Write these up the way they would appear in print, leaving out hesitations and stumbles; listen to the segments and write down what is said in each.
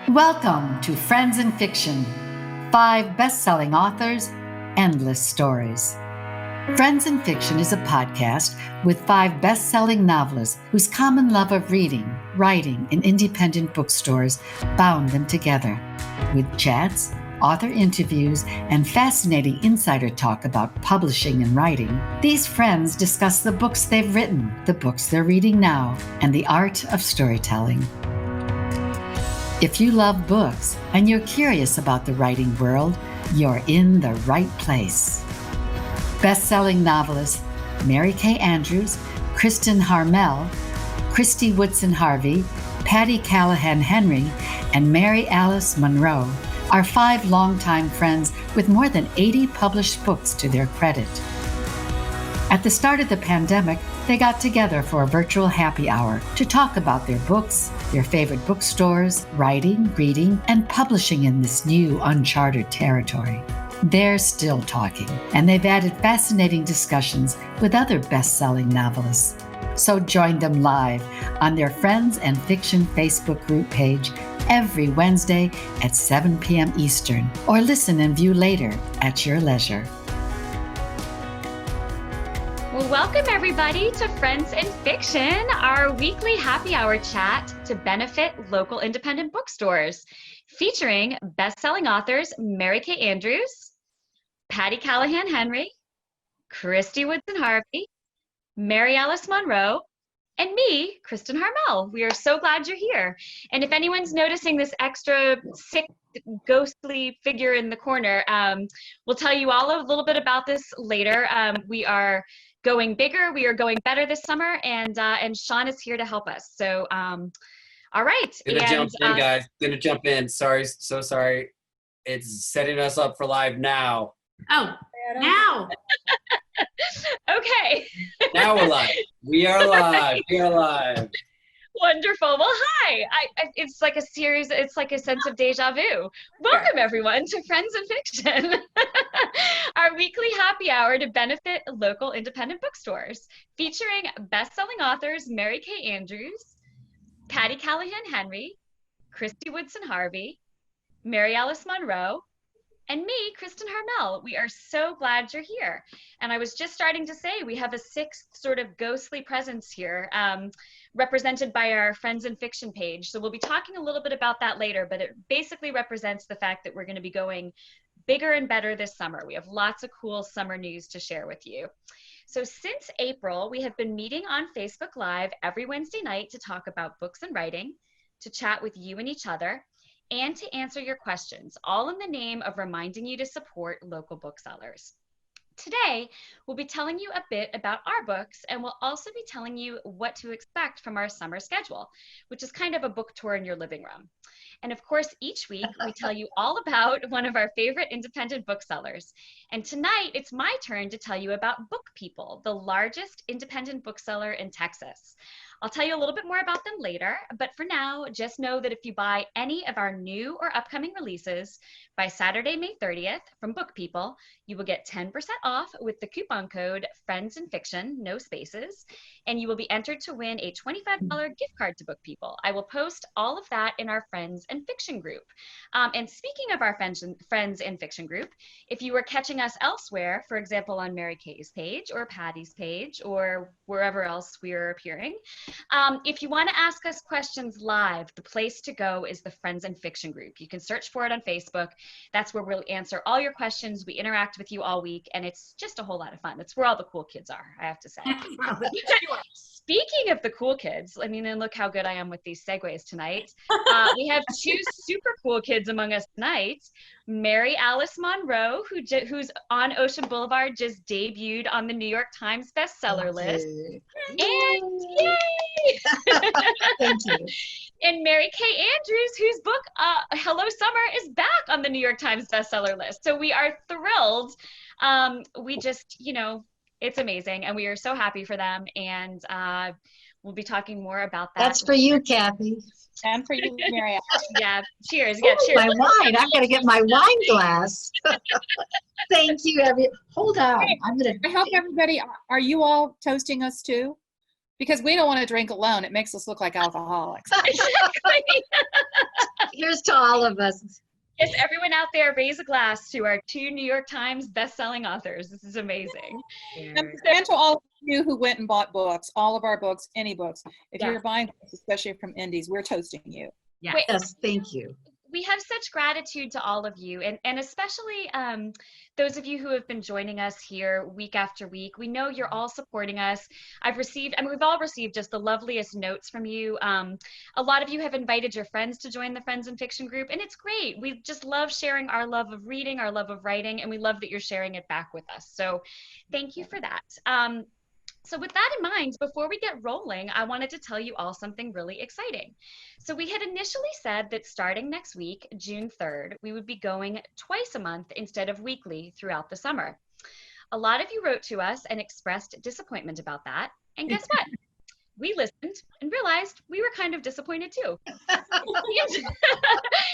Welcome to Friends in Fiction, 5 best-selling authors, endless stories. Friends in Fiction is a podcast with 5 best-selling novelists whose common love of reading, writing, and independent bookstores bound them together. With chats, author interviews, and fascinating insider talk about publishing and writing, these friends discuss the books they've written, the books they're reading now, and the art of storytelling. If you love books and you're curious about the writing world, you're in the right place. Best-selling novelists Mary Kay Andrews, Kristin Harmel, Christy Woodson Harvey, Patti Callahan Henry, and Mary Alice Monroe are 5 longtime friends with more than 80 published books to their credit. At the start of the pandemic, they got together for a virtual happy hour to talk about their books, their favorite bookstores, writing, reading, and publishing in this new uncharted territory. They're still talking, and they've added fascinating discussions with other best-selling novelists. So join them live on their Friends and Fiction Facebook group page every Wednesday at 7 p.m. Eastern, or listen and view later at your leisure. Well, welcome everybody to Friends in Fiction, our weekly happy hour chat to benefit local independent bookstores, featuring best-selling authors Mary Kay Andrews, Patti Callahan Henry, Christy Woodson Harvey, Mary Alice Monroe, and me, Kristin Harmel. We are so glad you're here. And if anyone's noticing this extra sick, ghostly figure in the corner, we'll tell you all a little bit about this later. We are going bigger, we are going better this summer, and Sean is here to help us. So, all right. Jump in, guys. Gonna jump in. Sorry, so sorry. It's setting us up for live now. Oh, now. Okay. Now we're live. We are live. We are live. Wonderful. Well, hi. It's like a series. It's like a sense of deja vu. Welcome, everyone, to Friends in Fiction, our weekly happy hour to benefit local independent bookstores, featuring best-selling authors Mary Kay Andrews, Patti Callahan Henry, Christy Woodson Harvey, Mary Alice Monroe, and me, Kristin Harmel. We are so glad you're here. And I was just starting to say, we have a 6th sort of ghostly presence here, represented by our Friends in Fiction page. So we'll be talking a little bit about that later, but it basically represents the fact that we're going to be going bigger and better this summer. We have lots of cool summer news to share with you. So since April, we have been meeting on Facebook Live every Wednesday night to talk about books and writing, to chat with you and each other, and to answer your questions, all in the name of reminding you to support local booksellers. Today, we'll be telling you a bit about our books, and we'll also be telling you what to expect from our summer schedule, which is kind of a book tour in your living room. And of course, each week we tell you all about one of our favorite independent booksellers. And tonight, it's my turn to tell you about Book People, the largest independent bookseller in Texas. I'll tell you a little bit more about them later, but for now, just know that if you buy any of our new or upcoming releases by Saturday, May 30th from Book People, you will get 10% off with the coupon code Friends in Fiction, no spaces, and you will be entered to win a $25 gift card to Book People. I will post all of that in our Friends in Fiction group. And speaking of our Friends in Fiction group, if you were catching us elsewhere, for example, on Mary Kay's page or Patti's page or wherever else we are appearing, if you want to ask us questions live, the place to go is the Friends in Fiction group. You can search for it on Facebook. That's where we'll answer all your questions. We interact with you all week, and it's just a whole lot of fun. That's where all the cool kids are, I have to say. Speaking of the cool kids, I mean, and look how good I am with these segues tonight. We have 2 super cool kids among us tonight. Mary Alice Monroe, who's on Ocean Boulevard, just debuted on the New York Times bestseller list. And yay! Thank you. And Mary Kay Andrews, whose book, Hello Summer, is back on the New York Times bestseller list. So we are thrilled. We just, it's amazing. And we are so happy for them. And we'll be talking more about that. That's for you, Kathy. And for you, Mary. Yeah, cheers. Yeah, Oh, cheers. my wine. I've got to get my wine glass. Thank you, Hold on. I hope everybody, are you all toasting us too? Because we don't want to drink alone. It makes us look like alcoholics. Exactly. Here's to all of us. Yes, everyone out there, raise a glass to our 2 New York Times best-selling authors. This is amazing. And to all of you who went and bought books, all of our books, any books. If Yeah. you're buying books, especially from indies, we're toasting you. Yeah. Wait, Yes, thank you. we have such gratitude to all of you, and especially those of you who have been joining us here week after week. We know you're all supporting us. We've all received just the loveliest notes from you. A lot of you have invited your friends to join the Friends in Fiction group, and it's great. We just love sharing our love of reading, our love of writing, and we love that you're sharing it back with us. So thank you for that. So with that in mind, before we get rolling, I wanted to tell you all something really exciting. So we had initially said that starting next week, June 3rd, we would be going twice a month instead of weekly throughout the summer. A lot of you wrote to us and expressed disappointment about that. And guess what? We listened and realized we were kind of disappointed too.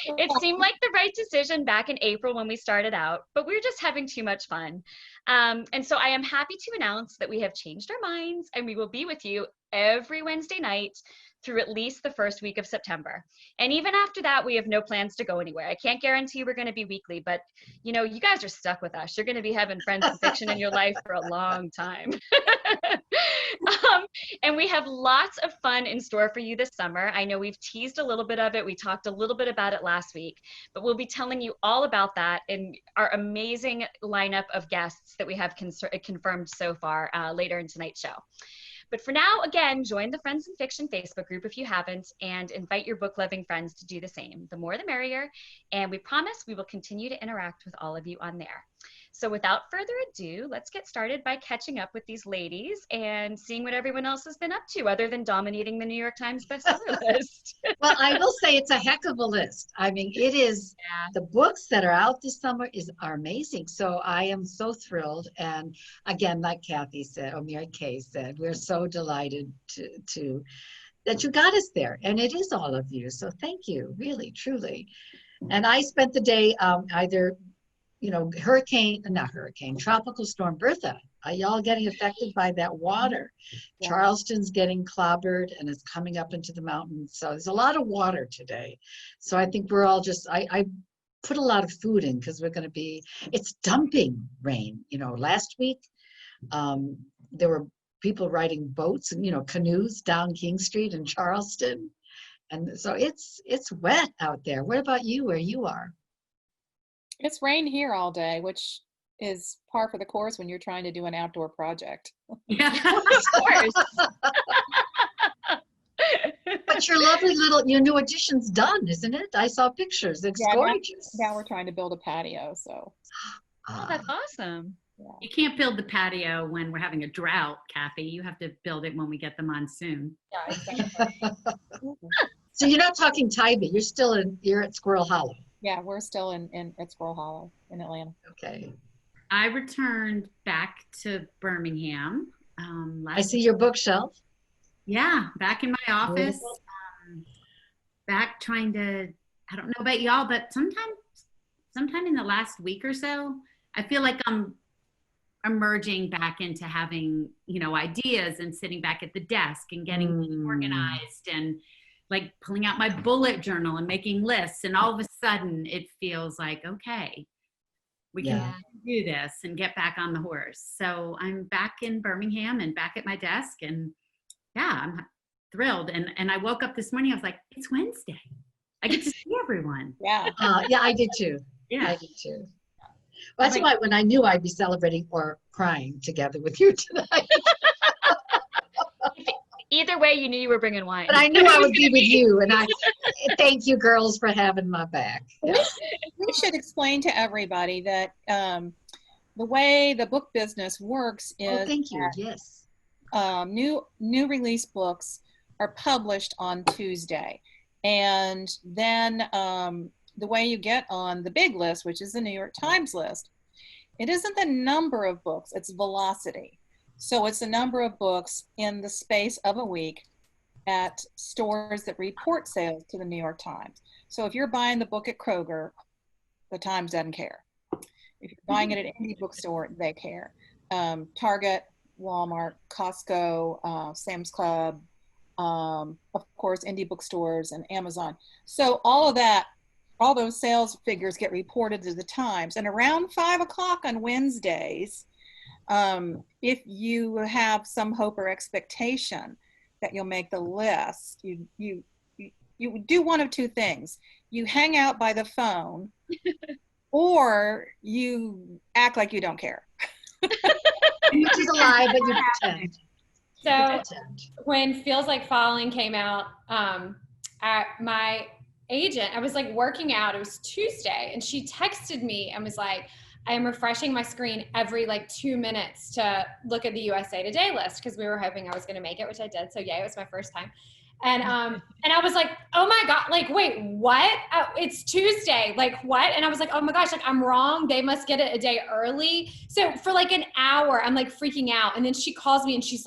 It seemed like the right decision back in April when we started out, but we were just having too much fun. And so I am happy to announce that we have changed our minds and we will be with you every Wednesday night through at least the first week of September. And even after that, we have no plans to go anywhere. I can't guarantee we're going to be weekly, but you know, you guys are stuck with us. You're going to be having Friends in Fiction in your life for a long time. And we have lots of fun in store for you this summer. I know we've teased a little bit of it. We talked a little bit about it last week, but we'll be telling you all about that in our amazing lineup of guests that we have confirmed so far later in tonight's show. But for now, again, join the Friends in Fiction Facebook group if you haven't, and invite your book-loving friends to do the same. The more the merrier, and we promise we will continue to interact with all of you on there. So without further ado, let's get started by catching up with these ladies and seeing what everyone else has been up to other than dominating the New York Times bestseller list. Well, I will say it's a heck of a list. I mean, it is, the books that are out this summer are amazing. So I am so thrilled. And again, like Kathy said, or Mary Kay said, we're so delighted to that you got us there. And it is all of you. So thank you, really, truly. And I spent the day either, you know, Tropical Storm Bertha. Are y'all getting affected by that water? Yeah. Charleston's getting clobbered and it's coming up into the mountains. So there's a lot of water today. So I think we're all just, I put a lot of food in because it's dumping rain. You know, last week there were people riding boats and, you know, canoes down King Street in Charleston. And so it's wet out there. What about you, where you are? It's rained here all day, which is par for the course when you're trying to do an outdoor project. Yeah. Of course. But your lovely your new addition's done, isn't it? I saw pictures. It's Yeah, gorgeous. Now we're trying to build a patio, so. Oh, that's awesome. You can't build the patio when we're having a drought, Kathy. You have to build it when we get the monsoon. Yeah, exactly. So you're not talking Tybee. You're at Squirrel Hollow. Yeah, we're still at Squirrel Hollow in Atlanta. Okay. I returned back to Birmingham. I see your bookshelf. Yeah, back in my office. Beautiful. Back trying to, I don't know about y'all, but sometime in the last week or so, I feel like I'm emerging back into having, you know, ideas and sitting back at the desk and getting organized and like pulling out my bullet journal and making lists. And all of a sudden it feels like, okay, we can do this and get back on the horse. So I'm back in Birmingham and back at my desk, and yeah, I'm thrilled. And I woke up this morning, I was like, it's Wednesday. I get to see everyone. Yeah. Yeah, I did too. Yeah. I did too. Well, that's why when I knew I'd be celebrating or crying together with you tonight. Either way, you knew you were bringing wine. But I knew I would be with you, and I thank you girls for having my back. Yeah. We should explain to everybody that the way the book business works is Oh, thank you. Yes. new release books are published on Tuesday, and then the way you get on the big list, which is the New York Times list, it isn't the number of books, it's velocity. So it's the number of books in the space of a week at stores that report sales to the New York Times. So if you're buying the book at Kroger, the Times doesn't care. If you're buying it at any bookstore, they care. Target, Walmart, Costco, Sam's Club, of course, indie bookstores and Amazon. So all of that, all those sales figures get reported to the Times. And around 5 o'clock on Wednesdays, if you have some hope or expectation that you'll make the list, you do one of two things. You hang out by the phone, or you act like you don't care. Which is a lie, but you pretend. So when Feels Like Falling came out, my agent, I was like working out, it was Tuesday, and she texted me and was like, I am refreshing my screen every like 2 minutes to look at the USA Today list, because we were hoping I was going to make it, which I did. So yay, it was my first time. And I was like, oh my God, like, wait, what? It's Tuesday, like what? And I was like, oh my gosh, like I'm wrong. They must get it a day early. So for like an hour, I'm like freaking out. And then she calls me and she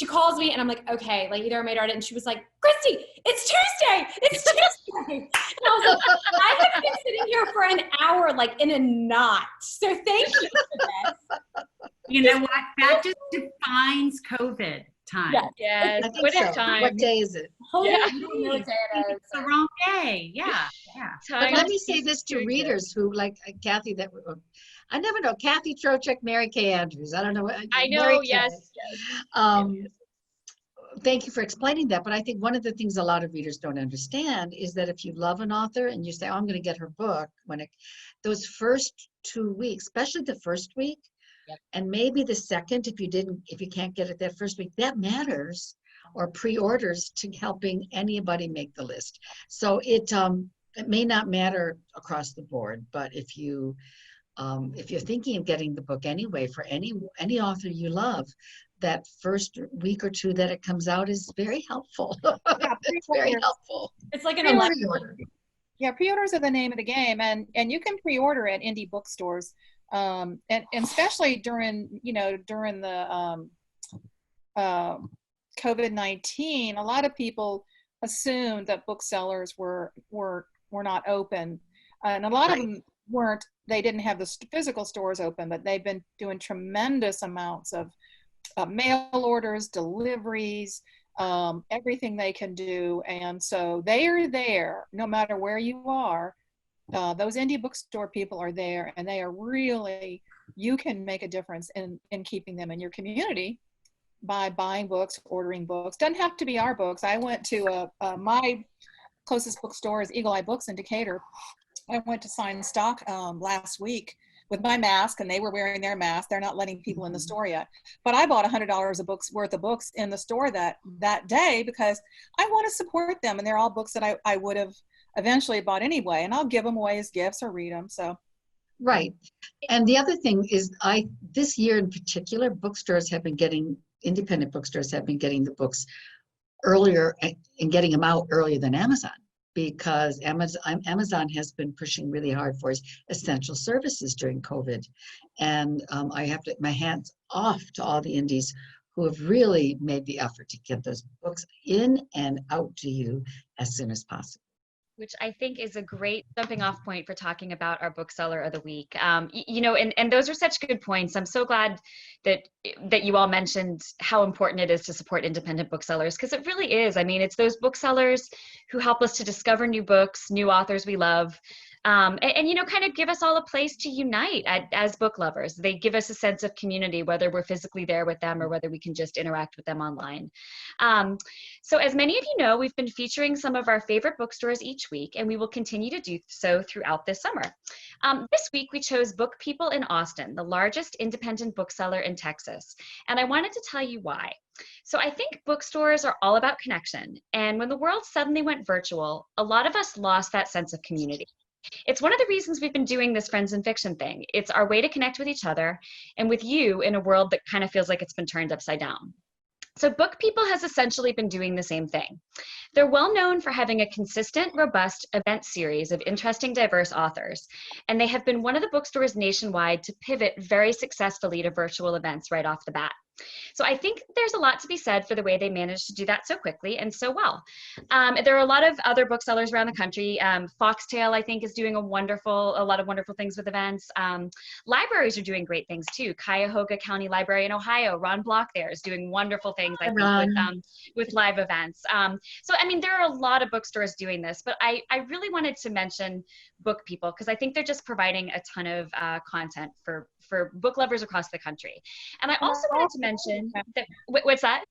calls me and I'm like, okay, like either I made her and she was like, Christy, it's Tuesday. It's Tuesday. And I was like, I have been sitting here for an hour, like in a knot. So thank you for this. You know what? That just defines COVID time. Yes. I think What so. is time? What day is it? Holy Yeah. I don't know what day it is. It's the wrong day. Yeah. But Time let me say this to very good. readers who like Kathy, I never know, Kathy Trocheck, Mary Kay Andrews. I don't know. I know, Mary Kay. yes. Thank you for explaining that. But I think one of the things a lot of readers don't understand is that if you love an author and you say, oh, I'm going to get her book, those first 2 weeks, especially the first week, and maybe the second, if you can't get it that first week, that matters, or pre-orders to helping anybody make the list. So it may not matter across the board, but if you're thinking of getting the book anyway, for any author you love, that first week or two that it comes out is very helpful. It's very helpful. It's like an Pre-order. Yeah, pre-orders are the name of the game, and you can pre-order at indie bookstores, and especially during the COVID-19, a lot of people assumed that booksellers were not open, and a lot of them weren't. They didn't have the physical stores open, but they've been doing tremendous amounts of mail orders, deliveries, everything they can do. And so they are there no matter where you are. Those indie bookstore people are there, and they are really, you can make a difference in keeping them in your community by buying books, ordering books. Doesn't have to be our books. I went to my closest bookstore is Eagle Eye Books in Decatur. I went to sign stock last week with my mask, and they were wearing their mask. They're not letting people in the store yet. But I bought $100 of books worth of books in the store that day because I want to support them. And they're all books that I would have eventually bought anyway. And I'll give them away as gifts or read them. So. Right. And the other thing is this year in particular, independent bookstores have been getting the books earlier and getting them out earlier than Amazon, because Amazon has been pushing really hard for essential services during COVID. And I have to, my hands off to all the indies who have really made the effort to get those books in and out to you as soon as possible. Which I think is a great jumping off point for talking about our bookseller of the week. And those are such good points. I'm so glad that you all mentioned how important it is to support independent booksellers, because it really is. I mean, it's those booksellers who help us to discover new books, new authors we love, and kind of give us all a place to unite as book lovers. They give us a sense of community, whether we're physically there with them or whether we can just interact with them online. So as many of you know, we've been featuring some of our favorite bookstores each week, and we will continue to do so throughout this summer. This week, we chose Book People in Austin, the largest independent bookseller in Texas. And I wanted to tell you why. So I think bookstores are all about connection. And when the world suddenly went virtual, a lot of us lost that sense of community. It's one of the reasons we've been doing this Friends in Fiction thing. It's our way to connect with each other and with you in a world that kind of feels like it's been turned upside down. So Book People has essentially been doing the same thing. They're well known for having a consistent, robust event series of interesting, diverse authors, and they have been one of the bookstores nationwide to pivot very successfully to virtual events right off the bat. So I think there's a lot to be said for the way they managed to do that so quickly and so well. There are a lot of other booksellers around the country. Foxtail, I think, is doing a lot of wonderful things with events. Libraries are doing great things too. Cuyahoga County Library in Ohio, Ron Block there is doing wonderful things, I think, with live events. So, I mean, there are a lot of bookstores doing this, but I really wanted to mention Book People because I think they're just providing a ton of content for book lovers across the country. And I also wanted to mention that, what's that?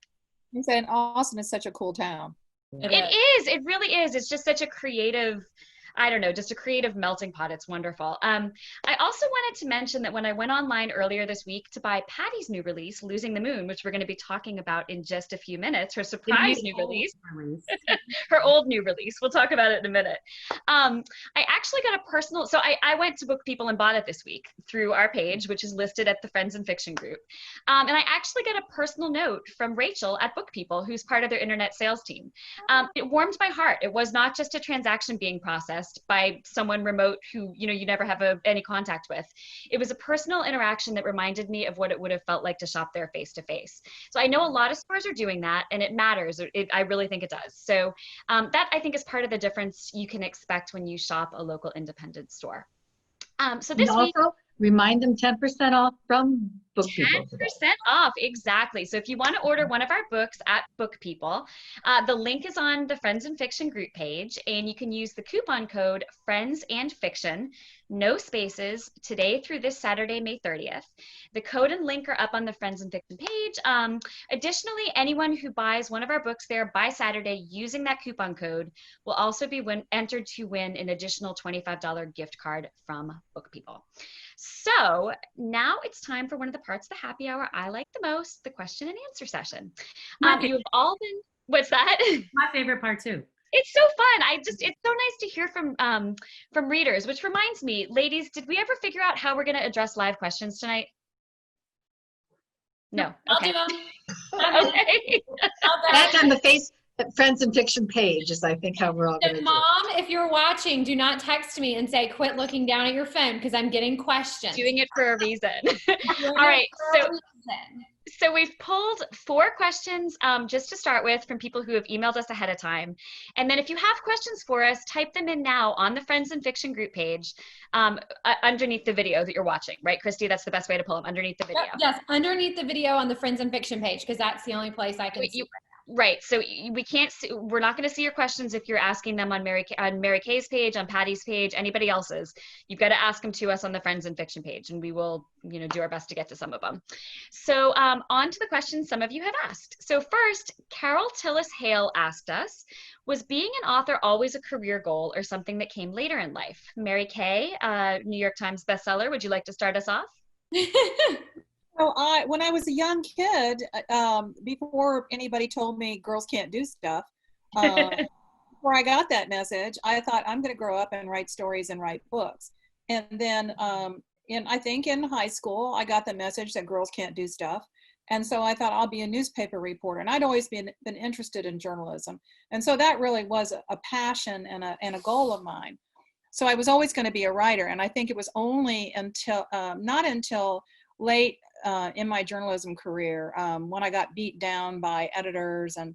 You said Austin is such a cool town. It is. It really is. It's just such a creative, I don't know, just a creative melting pot. It's wonderful. I also wanted to mention that when I went online earlier this week to buy Patty's new release, Losing the Moon, which we're going to be talking about in just a few minutes, her surprise new release, her old new release. We'll talk about it in a minute. I actually got a personal, so I went to Book People and bought it this week through our page, which is listed at the Friends and Fiction group. And I actually got a personal note from Rachel at Book People, who's part of their internet sales team. It warmed my heart. It was not just a transaction being processed by someone remote who you never have any contact with. It was a personal interaction that reminded me of what it would have felt like to shop there face to face. So I know a lot of stores are doing that, and it matters. I really think it does. So that I think is part of the difference you can expect when you shop a local independent store. So this week, remind them 10% off from Book People. 10% off, exactly. So if you want to order one of our books at Book People, the link is on the Friends and Fiction group page, and you can use the coupon code Friends and Fiction, no spaces, today through this Saturday, May 30th. The code and link are up on the Friends and Fiction page. Additionally, anyone who buys one of our books there by Saturday using that coupon code will also be entered to win an additional $25 gift card from Book People. So now it's time for one of the parts of the happy hour I like the most, the question and answer session. You've all been, what's that? My favorite part too. It's so fun. It's so nice to hear from readers, which reminds me, ladies, did we ever figure out how we're going to address live questions tonight? No. I'll Okay. do them. Okay. Back on the Friends and Fiction page is, I think, how we're all going to do it. Mom, if you're watching, do not text me and say, quit looking down at your phone because I'm getting questions. Doing it for a reason. All right. So we've pulled 4 questions just to start with from people who have emailed us ahead of time. And then if you have questions for us, type them in now on the Friends and Fiction group page underneath the video that you're watching, right, Christy? That's the best way to pull them, underneath the video. Yes, underneath the video on the Friends and Fiction page, because that's the only place I can see. Right. So we can't see, we're not going to see your questions if you're asking them on Mary Kay's page, on Patty's page, anybody else's. You've got to ask them to us on the Friends and Fiction page, and we will, do our best to get to some of them. So on to the questions some of you have asked. So first, Carol Tillis Hale asked us, was being an author always a career goal or something that came later in life? Mary Kay, New York Times bestseller, would you like to start us off? So when I was a young kid, before anybody told me girls can't do stuff, before I got that message, I thought I'm going to grow up and write stories and write books. And then I think in high school, I got the message that girls can't do stuff. And so I thought I'll be a newspaper reporter. And I'd always been interested in journalism. And so that really was a passion and a goal of mine. So I was always going to be a writer. And I think it was only until, not until late in my journalism career, when I got beat down by editors and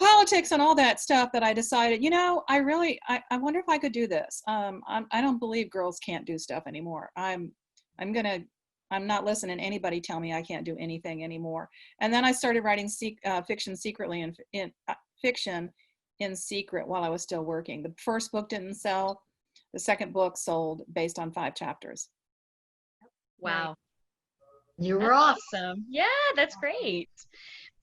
politics and all that stuff, that I decided, I wonder if I could do this. I don't believe girls can't do stuff anymore. I'm not listening to anybody tell me I can't do anything anymore. And then I started writing fiction secretly in fiction in secret while I was still working. The first book didn't sell. The second book sold based on 5 chapters. Wow. You were awesome. Yeah, that's great.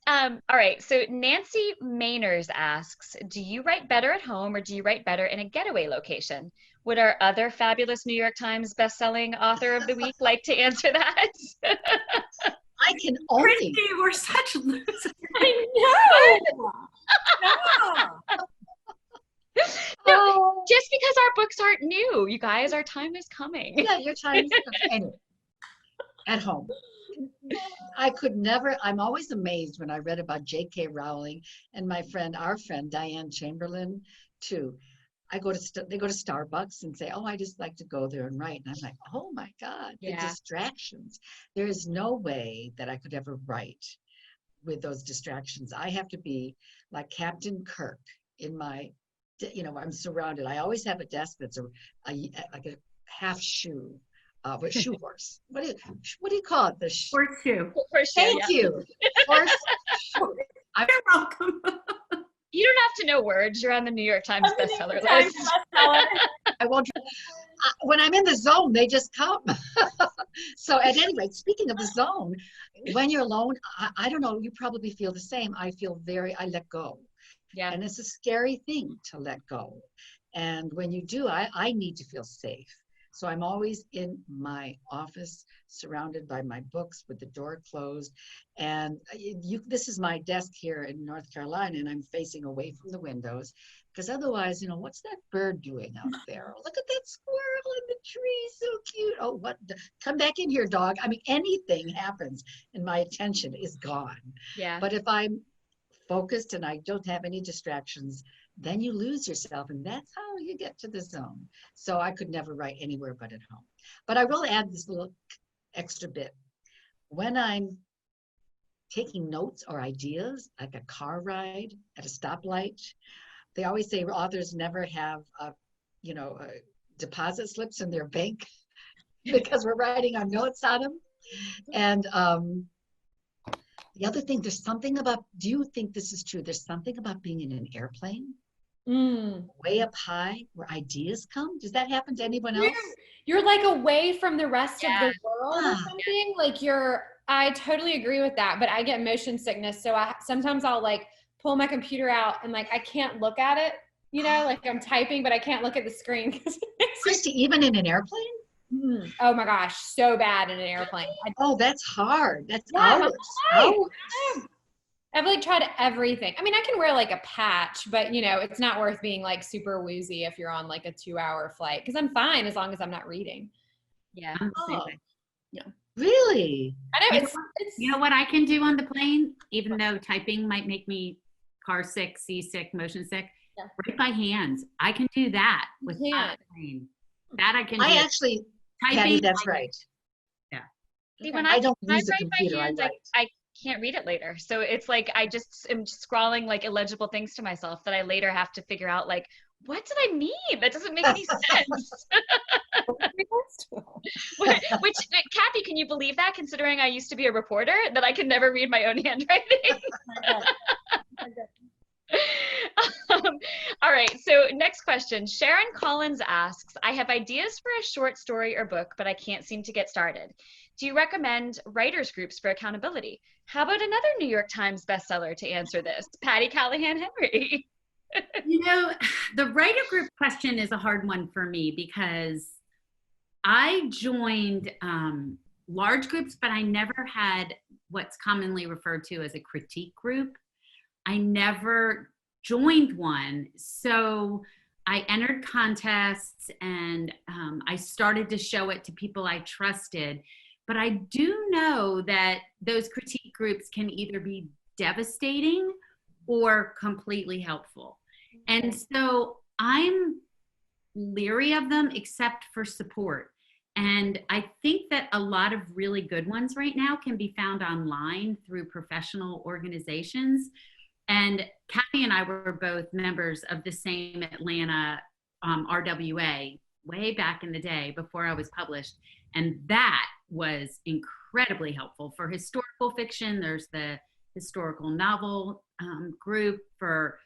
All right, so Nancy Mainers asks, do you write better at home or do you write better in a getaway location? Would our other fabulous New York Times bestselling author of the week like to answer that? I can only. Christy, we're such losers. I know. No, just because our books aren't new, you guys, our time is coming. Yeah, your time is coming. Anyway, at home. I could never, I'm always amazed when I read about J.K. Rowling and our friend Diane Chamberlain too. they go to Starbucks and say, oh, I just like to go there and write. And I'm like, oh my God, the Yeah. distractions. There is no way that I could ever write with those distractions. I have to be like Captain Kirk in my, I'm surrounded. I always have a desk that's like a half shoe, but shoe horse. What do you call it? Horseshoe. Thank you. Horse. You're welcome. You don't have to know words. You're on the New York Times bestseller list. I won't. When I'm in the zone, they just come. So at any rate, speaking of the zone, when you're alone, I don't know, you probably feel the same. I let go. Yeah. And it's a scary thing to let go. And when you do, I need to feel safe. So I'm always in my office, surrounded by my books with the door closed. And this is my desk here in North Carolina, and I'm facing away from the windows. Because otherwise, what's that bird doing out there? Oh, look at that squirrel in the tree, so cute. Oh, come back in here, dog. I mean, anything happens and my attention is gone. Yeah. But if I'm focused and I don't have any distractions, then you lose yourself, and that's how you get to the zone. So I could never write anywhere but at home. But I will add this little extra bit. When I'm taking notes or ideas, like a car ride at a stoplight, they always say authors never have, deposit slips in their bank because we're writing our notes on them. And the other thing, there's something about, do you think this is true? There's something about being in an airplane way up high where ideas come. Does that happen to anyone else? You're like away from the rest of the world or Yeah. something. Like I totally agree with that, but I get motion sickness. So sometimes I'll like pull my computer out and like, I can't look at it, like I'm typing, but I can't look at the screen. Christy, even in an airplane? Oh my gosh, so bad in an airplane. Oh, that's hard. That's Yeah, hours. right. Hours. I've like tried everything. I mean, I can wear like a patch, but it's not worth being like super woozy if you're on like a 2-hour flight, because I'm fine as long as I'm not reading. Yeah. I'm the same Oh. way. Really? I know You You know what I can do on the plane, even though typing might make me car sick, seasick, motion sick? Yeah. Write by hand. I can do that You with can. the plane. That I can do. I actually, Typing, Patty, that's I- right. See, when I don't I use a write by computer, I hand, write. I can't read it later. So it's like I just am scrawling like illegible things to myself that I later have to figure out like, what did I mean? That doesn't make any sense. Which, Kathy, can you believe that, considering I used to be a reporter, that I can never read my own handwriting? All right, so next question. Sharon Collins asks, I have ideas for a short story or book, but I can't seem to get started. Do you recommend writers groups for accountability? How about another New York Times bestseller to answer this? Patty Callahan Henry. The writer group question is a hard one for me because I joined large groups, but I never had what's commonly referred to as a critique group. I never joined one. So I entered contests and I started to show it to people I trusted. But I do know that those critique groups can either be devastating or completely helpful. And so I'm leery of them except for support. And I think that a lot of really good ones right now can be found online through professional organizations. And Kathy and I were both members of the same Atlanta RWA way back in the day before I was published. And that was incredibly helpful for historical fiction. There's the historical novel group for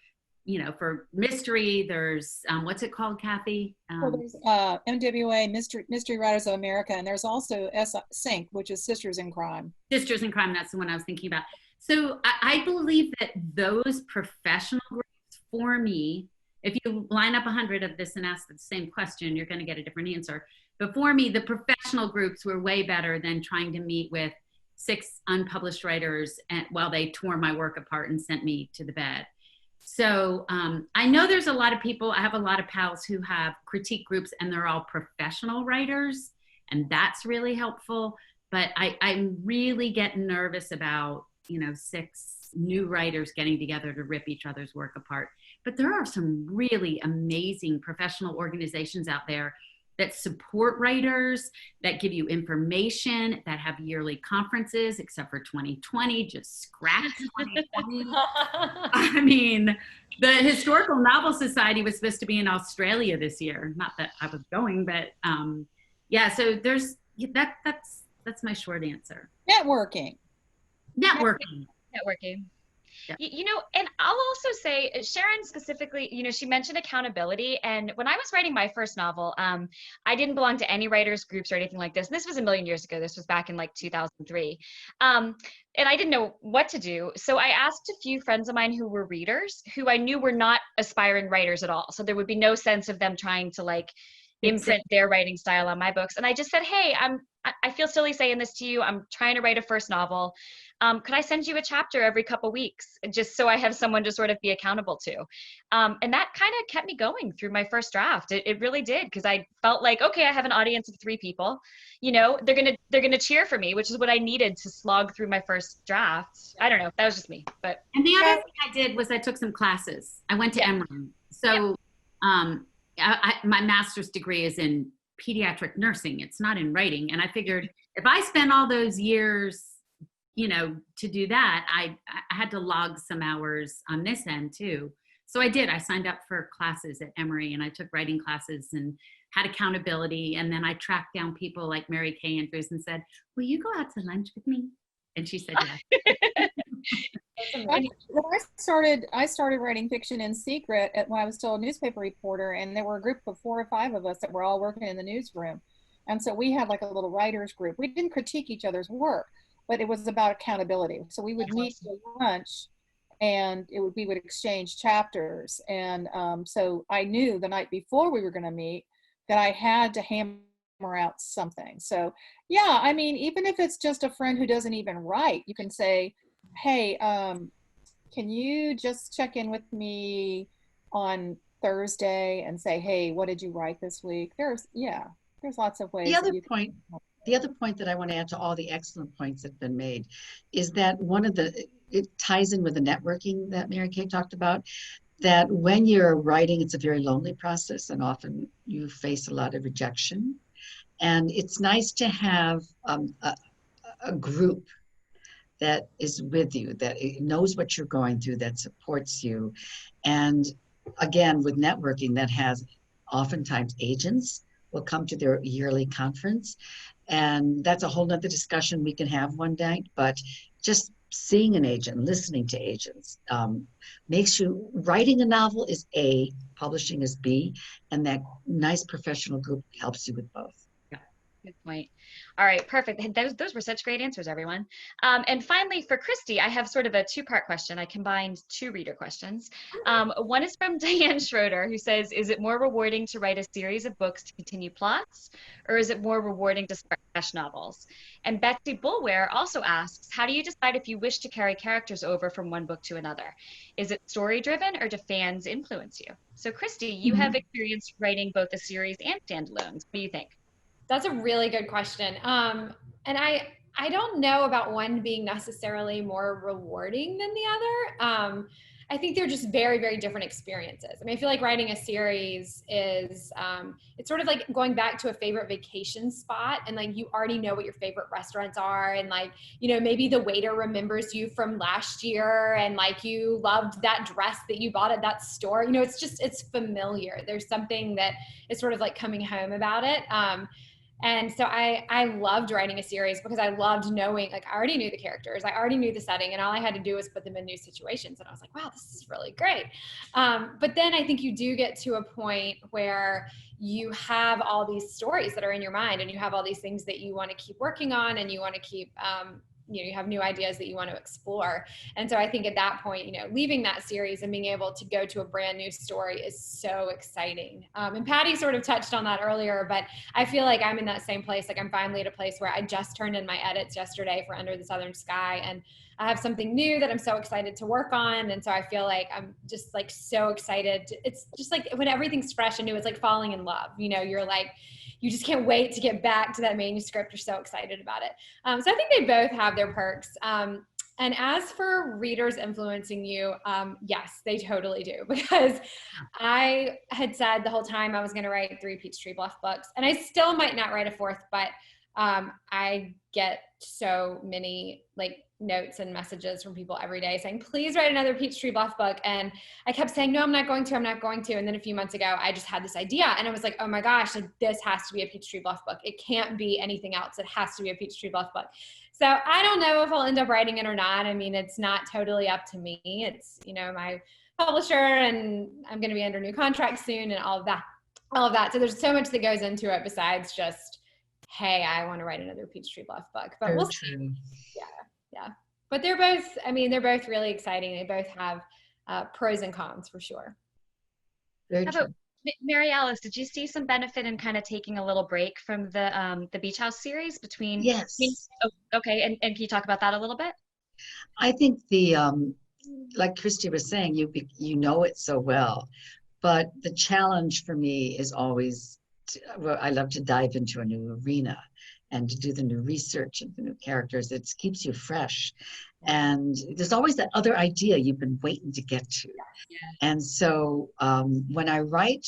mystery. There's what's it called, Kathy? Well, there's MWA, Mystery Writers of America, and there's also SYNC, which is Sisters in Crime. Sisters in Crime, that's the one I was thinking about. So I believe that those professional groups, for me, if you line up 100 of this and ask the same question, you're going to get a different answer. But for me, the professional groups were way better than trying to meet with 6 unpublished writers while they tore my work apart and sent me to the bed. So I know there's a lot of people, I have a lot of pals who have critique groups and they're all professional writers, and that's really helpful. But I'm really getting nervous about, 6 new writers getting together to rip each other's work apart. but there are some really amazing professional organizations out there that support writers, that give you information, that have yearly conferences, except for 2020, just scratch 2020. I mean, the Historical Novel Society was supposed to be in Australia this year. Not that I was going, but yeah, so there's, that's my short answer. Networking. Networking. Yeah. You know, and I'll also say, Sharon specifically, you know, she mentioned accountability. And when I was writing my first novel, I didn't belong to any writers groups or anything like this. And this was a million years ago. This was back in like 2003. And I didn't know what to do. So I asked a few friends of mine who were readers, who I knew were not aspiring writers at all. So there would be no sense of them trying to like imprint their writing style on my books. And I just said, hey, I feel silly saying this to you. I'm trying to write a first novel. Could I send you a chapter every couple weeks just so I have someone to sort of be accountable to? And that kind of kept me going through my first draft. It really did, because I felt like, okay, I have an audience of 3 people. You know, they're gonna cheer for me, which is what I needed to slog through my first draft. I don't know. That was just me. But and the other thing I did was I took some classes. I went to Emory. So my master's degree is in pediatric nursing. It's not in writing. And I figured if I spent all those years, you know, to do that, I had to log some hours on this end too. So I did. I signed up for classes at Emory, and I took writing classes and had accountability. And then I tracked down people like Mary Kay Andrews and said, will you go out to lunch with me? And she said yes. I started writing fiction in secret when I was still a newspaper reporter, and there were a group of 4 or 5 of us that were all working in the newsroom. And so we had like a little writers group. We didn't critique each other's work, but it was about accountability. So we would meet for lunch, and we would exchange chapters. And so I knew the night before we were going to meet that I had to hammer out something. So yeah, I mean, even if it's just a friend who doesn't even write, you can say, hey, can you just check in with me on Thursday and say, hey, what did you write this week? There's lots of ways. The other point that I want to add to all the excellent points that have been made is that it ties in with the networking that Mary Kay talked about, that when you're writing, it's a very lonely process, and often you face a lot of rejection. And it's nice to have a group that is with you, that knows what you're going through, that supports you. And again, with networking, that has oftentimes agents will come to their yearly conference. And that's a whole nother discussion we can have one day, but just seeing an agent, listening to agents, makes you, writing a novel is A, publishing is B, and that nice professional group helps you with both. Good point. All right, perfect. Those were such great answers, everyone. And finally, for Christy, I have sort of a 2-part question. I combined 2 reader questions. One is from Diane Schroeder, who says, is it more rewarding to write a series of books to continue plots, or is it more rewarding to start fresh novels? And Betsy Bulware also asks, how do you decide if you wish to carry characters over from one book to another? Is it story-driven, or do fans influence you? So Christy, you have experience writing both a series and standalones. What do you think? That's a really good question. And I don't know about one being necessarily more rewarding than the other. I think they're just very, very different experiences. I mean, I feel like writing a series is, it's sort of like going back to a favorite vacation spot, and like you already know what your favorite restaurants are, and like, you know, maybe the waiter remembers you from last year, and like you loved that dress that you bought at that store. You know, it's familiar. There's something that is sort of like coming home about it. And so I loved writing a series because I loved knowing, like, I already knew the characters, I already knew the setting, and all I had to do was put them in new situations. And I was like, wow, this is really great. But then I think you do get to a point where you have all these stories that are in your mind, and you have all these things that you want to keep working on, and you want to keep, you have new ideas that you want to explore. And so I think at that point, leaving that series and being able to go to a brand new story is so exciting. And Patty sort of touched on that earlier, but I feel like I'm in that same place. Like I'm finally at a place where I just turned in my edits yesterday for Under the Southern Sky, and I have something new that I'm so excited to work on. And so I feel like I'm just like so excited. It's just like when everything's fresh and new, it's like falling in love. You're like, you just can't wait to get back to that manuscript. You're so excited about it. So I think they both have their perks. And And as for readers influencing you, yes, they totally do. Because I had said the whole time I was going to write 3 Peachtree Bluff books, and I still might not write a 4th, but I get so many like notes and messages from people every day saying, please write another Peachtree Bluff book. And I kept saying, no, I'm not going to. And then a few months ago, I just had this idea, and I was like, oh my gosh, like, this has to be a Peachtree Bluff book. It can't be anything else. It has to be a Peachtree Bluff book. So I don't know if I'll end up writing it or not. I mean, it's not totally up to me. It's, you know, my publisher, and I'm going to be under new contract soon and all of that. So there's so much that goes into it besides just, hey, I want to write another Peachtree Bluff book. But we'll see. Yeah. But they're both really exciting. They both have pros and cons for sure. Very How true. about Mary Alice? Did you see some benefit in kind of taking a little break from the Beach House series between? Yes. Okay, and can you talk about that a little bit? I think the like Christy was saying, you know it so well, but the challenge for me is always, well, I love to dive into a new arena and to do the new research and the new characters. It keeps you fresh, and there's always that other idea you've been waiting to get to. And so when I write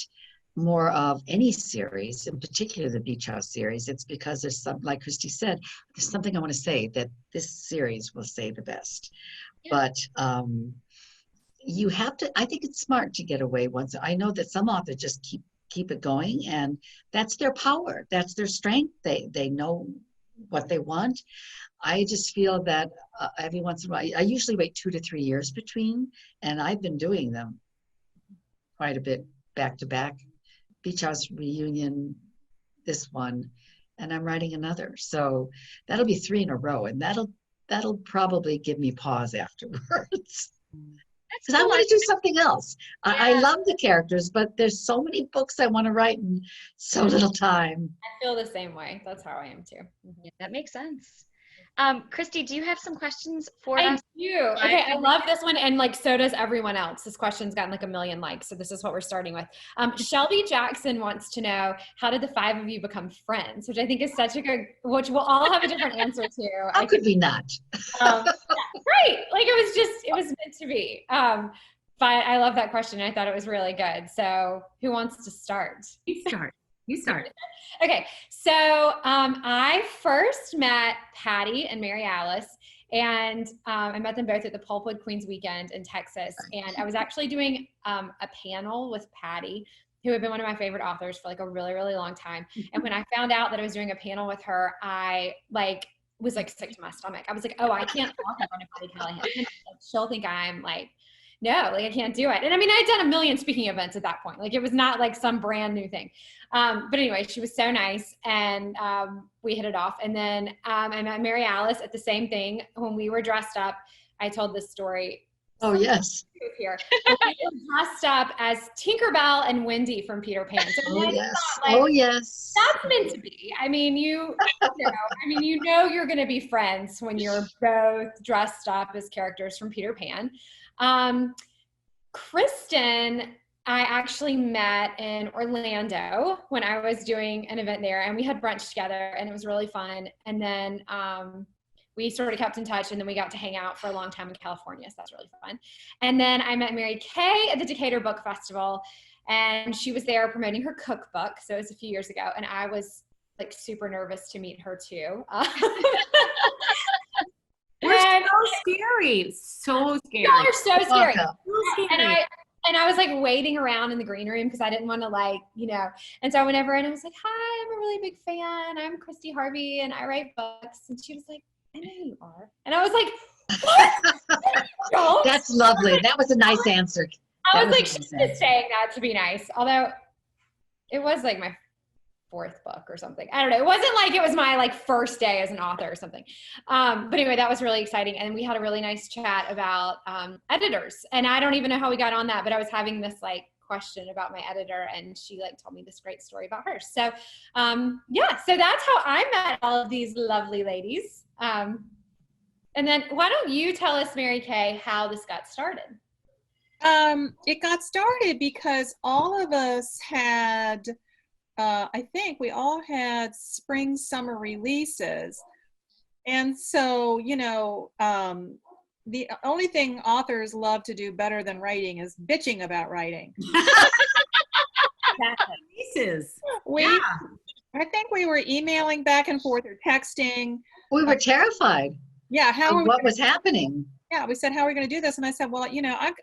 more of any series, in particular the Beach House series, it's because there's something, like Christy said, there's something I want to say that this series will say the best. But you have to, I think it's smart to get away once. I know that some authors just keep it going, and that's their power, that's their strength. They know what they want. I just feel that every once in a while, I usually wait 2 to 3 years between, and I've been doing them quite a bit back to back. Beach House reunion, this one, and I'm writing another. So that'll be 3 in a row, and that'll probably give me pause afterwards. Because I want to do something else. I love the characters, but there's so many books I want to write in so little time. I feel the same way. That's how I am too. Yeah, that makes sense. Christy, do you have some questions for I us? do. Okay, I love this one, and like so does everyone else. This question's gotten like 1 million likes, so this is what we're starting with. Shelby Jackson wants to know, how did the 5 of you become friends? Which I think is such a good, which we'll all have a different answer to. How could we not? Right, like it was meant to be. But I love that question. I thought it was really good. So who wants to start? You start. Okay, so I first met Patty and Mary Alice, and I met them both at the Pulpwood Queens Weekend in Texas. And I was actually doing a panel with Patty, who had been one of my favorite authors for like a really, really long time. And when I found out that I was doing a panel with her, I was like sick to my stomach. I was like, oh, I can't talk in front of Patty Callahan. She'll think I'm like, no, like I can't do it. And I mean, I'd done 1 million speaking events at that point. Like it was not like some brand new thing. But anyway, she was so nice, and we hit it off. And then I met Mary Alice at the same thing. When we were dressed up, I told this story. Oh, yes. Here. We were dressed up as Tinkerbell and Wendy from Peter Pan. So oh, yes. Oh, yes. That's meant to be. I mean, you know you're going to be friends when you're both dressed up as characters from Peter Pan. Kristen, I actually met in Orlando when I was doing an event there, and we had brunch together, and it was really fun. And then we sort of kept in touch, and then we got to hang out for a long time in California, so that's really fun. And then I met Mary Kay at the Decatur Book Festival, and she was there promoting her cookbook, so it was a few years ago, and I was like super nervous to meet her too. We're so scary. So scary. Y'all are so scary. So scary. And I was like waiting around in the green room because I didn't want to and so I went over and I was like, hi, I'm a really big fan. I'm Christy Harvey and I write books. And she was like, I know you are. And I was like, what? That's lovely. That was a nice answer. I was like, she's just saying that to be nice. Although it was like my 4th book or something. I don't know. It wasn't like it was my like first day as an author or something. But anyway, that was really exciting. And we had a really nice chat about editors. And I don't even know how we got on that, but I was having this like question about my editor, and she like told me this great story about her. So so that's how I met all of these lovely ladies. And then why don't you tell us, Mary Kay, how this got started? It got started because all of us had I think we all had spring, summer releases. And so, the only thing authors love to do better than writing is bitching about writing. Pieces. I think we were emailing back and forth or texting. We were terrified How of what was happening. Yeah, we said, how are we going to do this? And I said, well,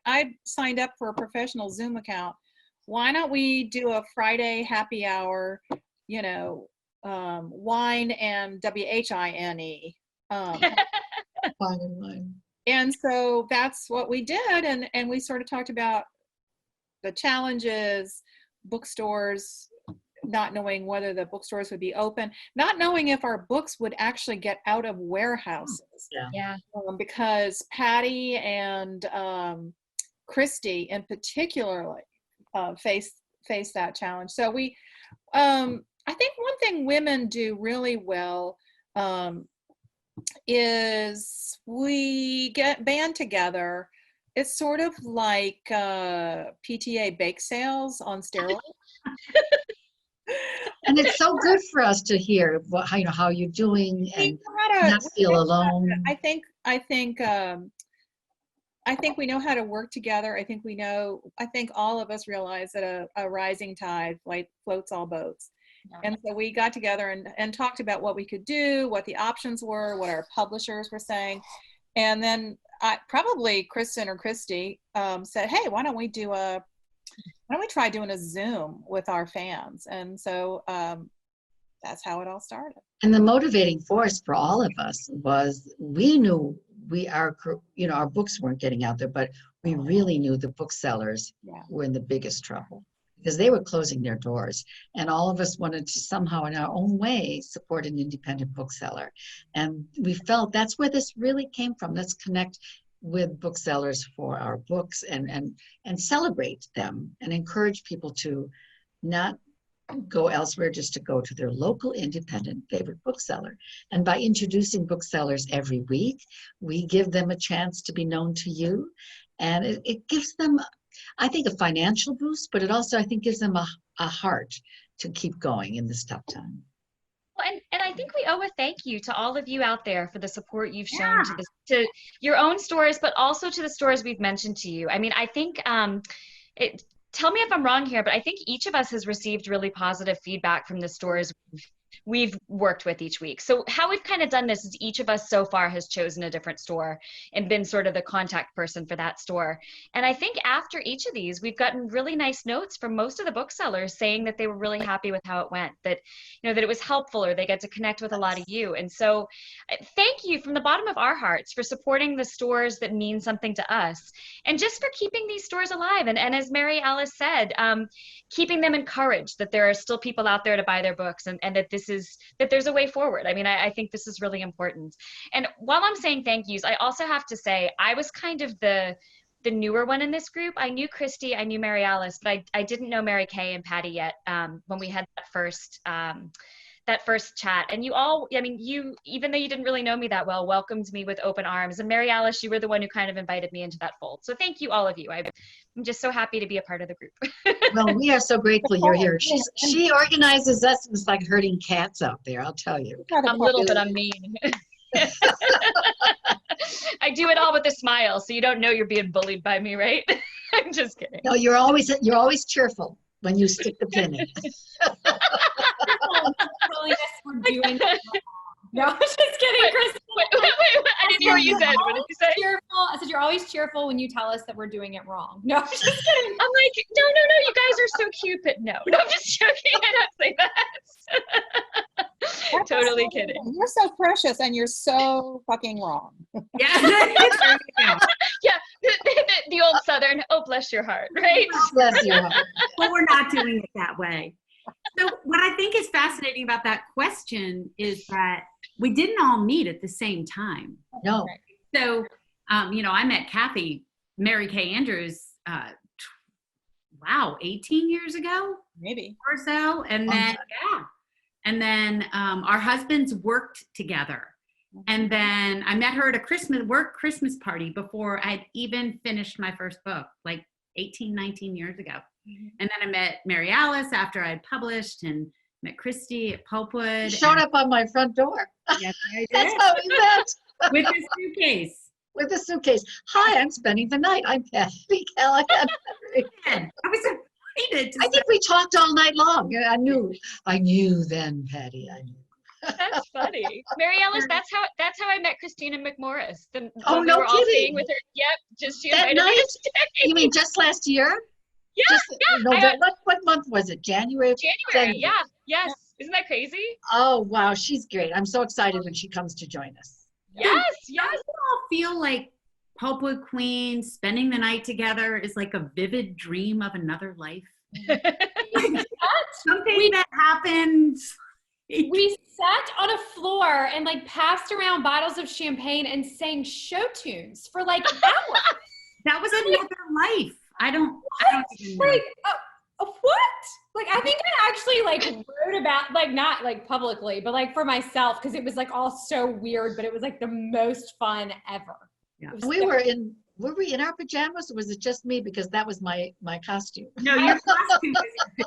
I signed up for a professional Zoom account. Why don't we do a Friday happy hour, wine and WHINE. Wine. And so that's what we did. And we sort of talked about the challenges, bookstores, not knowing whether the bookstores would be open, not knowing if our books would actually get out of warehouses. Yeah. Because Patty and Christy in particular face that challenge. So we, I think one thing women do really well is we get band together. It's sort of like PTA bake sales on steroids. And it's so good for us to hear how you're doing and not feel alone. I think we know how to work together. I think all of us realize that a rising tide floats all boats. And so we got together and talked about what we could do, what the options were, what our publishers were saying. And then probably Kristen or Christy said, hey, why don't we try doing a Zoom with our fans? And so that's how it all started. And the motivating force for all of us was we knew our books weren't getting out there, but we really knew the booksellers were in the biggest trouble because they were closing their doors. And all of us wanted to somehow in our own way support an independent bookseller. And we felt that's where this really came from. Let's connect with booksellers for our books and celebrate them and encourage people to not go elsewhere, just to go to their local independent favorite bookseller. And by introducing booksellers every week, we give them a chance to be known to you. And it gives them, I think, a financial boost, but it also, I think, gives them a heart to keep going in this tough time. Well, and I think we owe a thank you to all of you out there for the support you've shown to your own stores, but also to the stores we've mentioned to you. I mean, I think tell me if I'm wrong here, but I think each of us has received really positive feedback from the stores we've worked with each week. So how we've kind of done this is each of us so far has chosen a different store and been sort of the contact person for that store. And I think after each of these, we've gotten really nice notes from most of the booksellers saying that they were really happy with how it went, that, that it was helpful or they get to connect with a lot of you. And so thank you from the bottom of our hearts for supporting the stores that mean something to us and just for keeping these stores alive. And as Mary Alice said, keeping them encouraged that there are still people out there to buy their books and that there's a way forward. I mean, I think this is really important. And while I'm saying thank yous, I also have to say I was kind of the newer one in this group. I knew Christy, I knew Mary Alice, but I didn't know Mary Kay and Patty yet when we had that first chat. And you all, I mean, you, even though you didn't really know me that well, welcomed me with open arms. And Mary Alice, you were the one who kind of invited me into that fold. So thank you, all of you. I'm just so happy to be a part of the group. Well, we are so grateful you're here. She organizes us. It's like herding cats out there, I'll tell you. I'm little, but I'm mean. I do it all with a smile, so you don't know you're being bullied by me, right? I'm just kidding. No, you're always cheerful when you stick the pin in. No, I'm just kidding, Chris. Wait, I didn't hear what you said. What did you say? I said you're always cheerful when you tell us that we're doing it wrong. No, I'm just kidding. I'm like, no, you guys are so cute, but no, I'm just joking. I don't say that. Totally kidding. You're so precious and you're so fucking wrong. Yeah. Yeah, the old Southern, oh, bless your heart, right? Bless your heart. But we're not doing it that way. So what I think is fascinating about that question is that we didn't all meet at the same time. No. So, I met Kathy, Mary Kay Andrews, 18 years ago? Maybe. Or so. And then our husbands worked together. And then I met her at a Christmas party before I'd even finished my first book, like 18, 19 years ago. And then I met Mary Alice after I'd published and met Christy at Pulpwood. You showed up on my front door. Yes, I did. That's how we met. With a suitcase. with a suitcase. Hi, I'm spending the night. I'm Patty Callahan. I was excited. I think we talked all night long. I knew then, Patty. I knew. That's funny. Mary Ellis, that's how I met Christina McMorris. Oh, when no we were all kidding. staying with her. Yep, just she That invited me night? to stay. You mean just last year? Yeah, Just, yeah. November, what month was it? January? January, yeah, yes. Isn't that crazy? Oh, wow. She's great. I'm so excited when she comes to join us. Yes, Does yes. it all feel like Pulpwood Queens spending the night together is like a vivid dream of another life? Something that happens. We sat on a floor and like passed around bottles of champagne and sang show tunes for like hours. That was another life. I don't even know. Like, what? Like, I think I actually like wrote about, like, not like publicly, but like for myself, because it was like all so weird, but it was like the most fun ever. Yeah. It was We so- were we in our pajamas or was it just me? Because that was my costume. No, your costume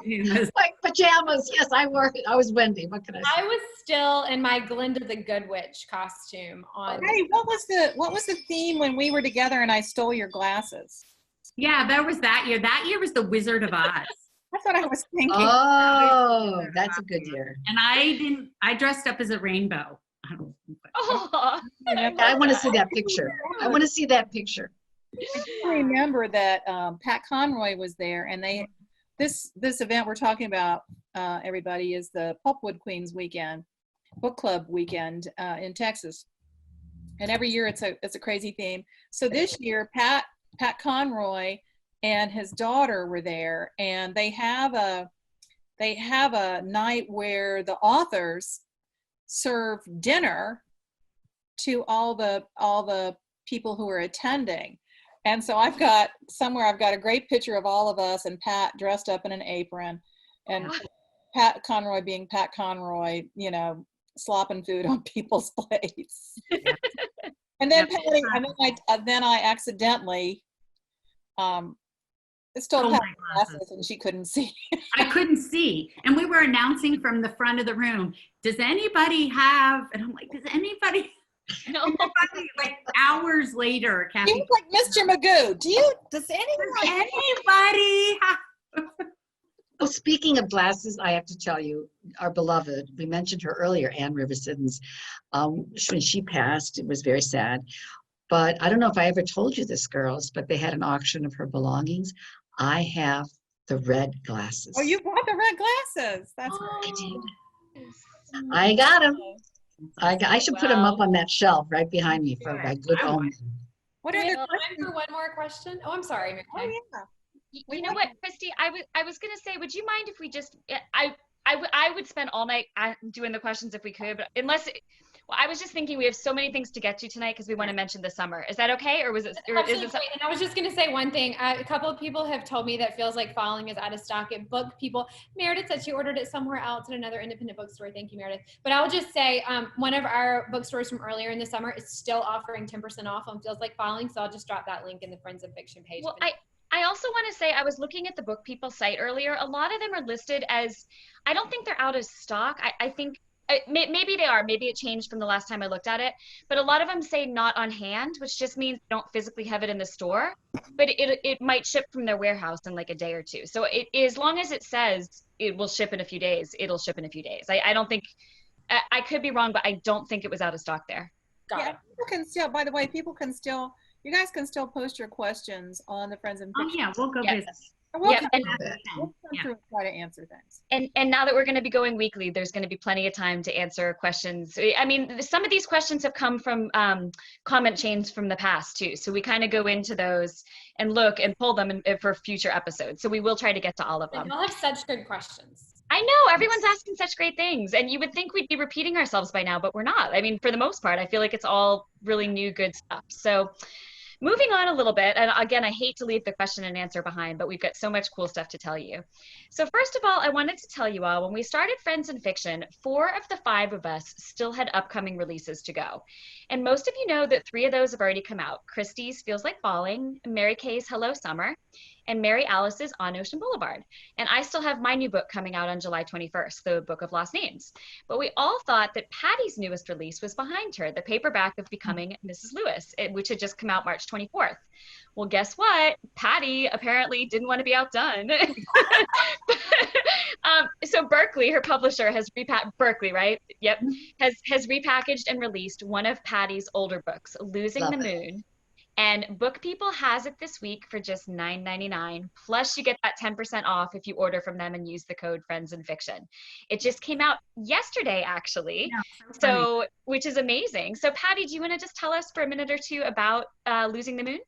is My pajamas. Yes, I was Wendy. What can I say? I was still in my Glinda the Good Witch costume on. Hey, what was the theme when we were together and I stole your glasses? Yeah, there was that year. That year was the Wizard of Oz. That's what I was thinking. Oh, that's a good year. And I dressed up as a rainbow. I don't know. Oh, I want to see that picture. I want to see that picture. I remember that Pat Conroy was there, and this event we're talking about, everybody, is the Pulpwood Queens weekend, book club weekend in Texas, and every year it's a crazy theme. So this year, Pat Conroy and his daughter were there, and they have a night where the authors serve dinner to all the people who are attending. And so I've got a great picture of all of us and Pat dressed up in an apron and Pat Conroy being Pat Conroy, slopping food on people's plates. And then then I accidentally stole Pat's glasses and she couldn't see. I couldn't see. And we were announcing from the front of the room, does anybody have, and I'm like, does anybody, no. like hours later, Kathy, You look like Mr. Magoo. Does anyone? anybody have? Oh, speaking of glasses, I have to tell you, our beloved, we mentioned her earlier, Ann River Siddons, when she passed, it was very sad. But I don't know if I ever told you this, girls, but they had an auction of her belongings. I have the red glasses. Oh, you bought the red glasses. That's I great. did. I got them. I should put them up on that shelf right behind me for my good omen. What Do we are have the time for one more question? Oh, I'm sorry, Mary Kay. yeah. You know what, Christy? I was gonna say, would you mind if we just I would spend all night doing the questions if we could, but well, I was just thinking we have so many things to get to tonight because we want to mention the summer. Is that okay, or was it? Or is Absolutely it great. And I was just going to say one thing. A couple of people have told me that Feels Like Falling is out of stock at Book People. Meredith said she ordered it somewhere else at another independent bookstore. Thank you, Meredith. But I'll just say one of our bookstores from earlier in the summer is still offering 10% off on Feels Like Falling. So I'll just drop that link in the Friends of Fiction page. Well, I also want to say I was looking at the Book People site earlier. A lot of them are listed as, I don't think they're out of stock. I think maybe they are. Maybe it changed from the last time I looked at it. But a lot of them say not on hand, which just means they don't physically have it in the store. But it might ship from their warehouse in like a day or two. So as long as it says it will ship in a few days, it'll ship in a few days. I don't think, I could be wrong, but I don't think it was out of stock there. Got it. People can still, by the way, you guys can still post your questions on the Friends and Oh Fiction. yeah, we'll go Yes. visit. We'll Yep, come and- through and try to answer things. And now that we're going to be going weekly, there's going to be plenty of time to answer questions. I mean, some of these questions have come from comment chains from the past too. So we kind of go into those and look and pull them for future episodes. So we will try to get to all of them. Y'all have such good questions. I know everyone's asking such great things, and you would think we'd be repeating ourselves by now, but we're not. I mean, for the most part, I feel like it's all really new, good stuff. So moving on a little bit, and again, I hate to leave the question and answer behind, but we've got so much cool stuff to tell you. So first of all, I wanted to tell you all, when we started Friends in Fiction, 4 of the 5 of us still had upcoming releases to go. And most of you know that 3 of those have already come out. Christy's Feels Like Falling, Mary Kay's Hello Summer, and Mary Alice's On Ocean Boulevard. And I still have my new book coming out on July 21st, The Book of Lost Names. But we all thought that Patty's newest release was behind her, the paperback of Becoming Mrs. Lewis, which had just come out March 24th. Well, guess what? Patty apparently didn't want to be outdone. So Berkeley, her publisher, has Berkeley, right? Yep, has repackaged and released one of Patty's older books, Losing the Moon. And Book People has it this week for just $9.99. Plus, you get that 10% off if you order from them and use the code Friends in Fiction. It just came out yesterday, actually, so which is amazing. So, Patty, do you want to just tell us for a minute or two about Losing the Moon?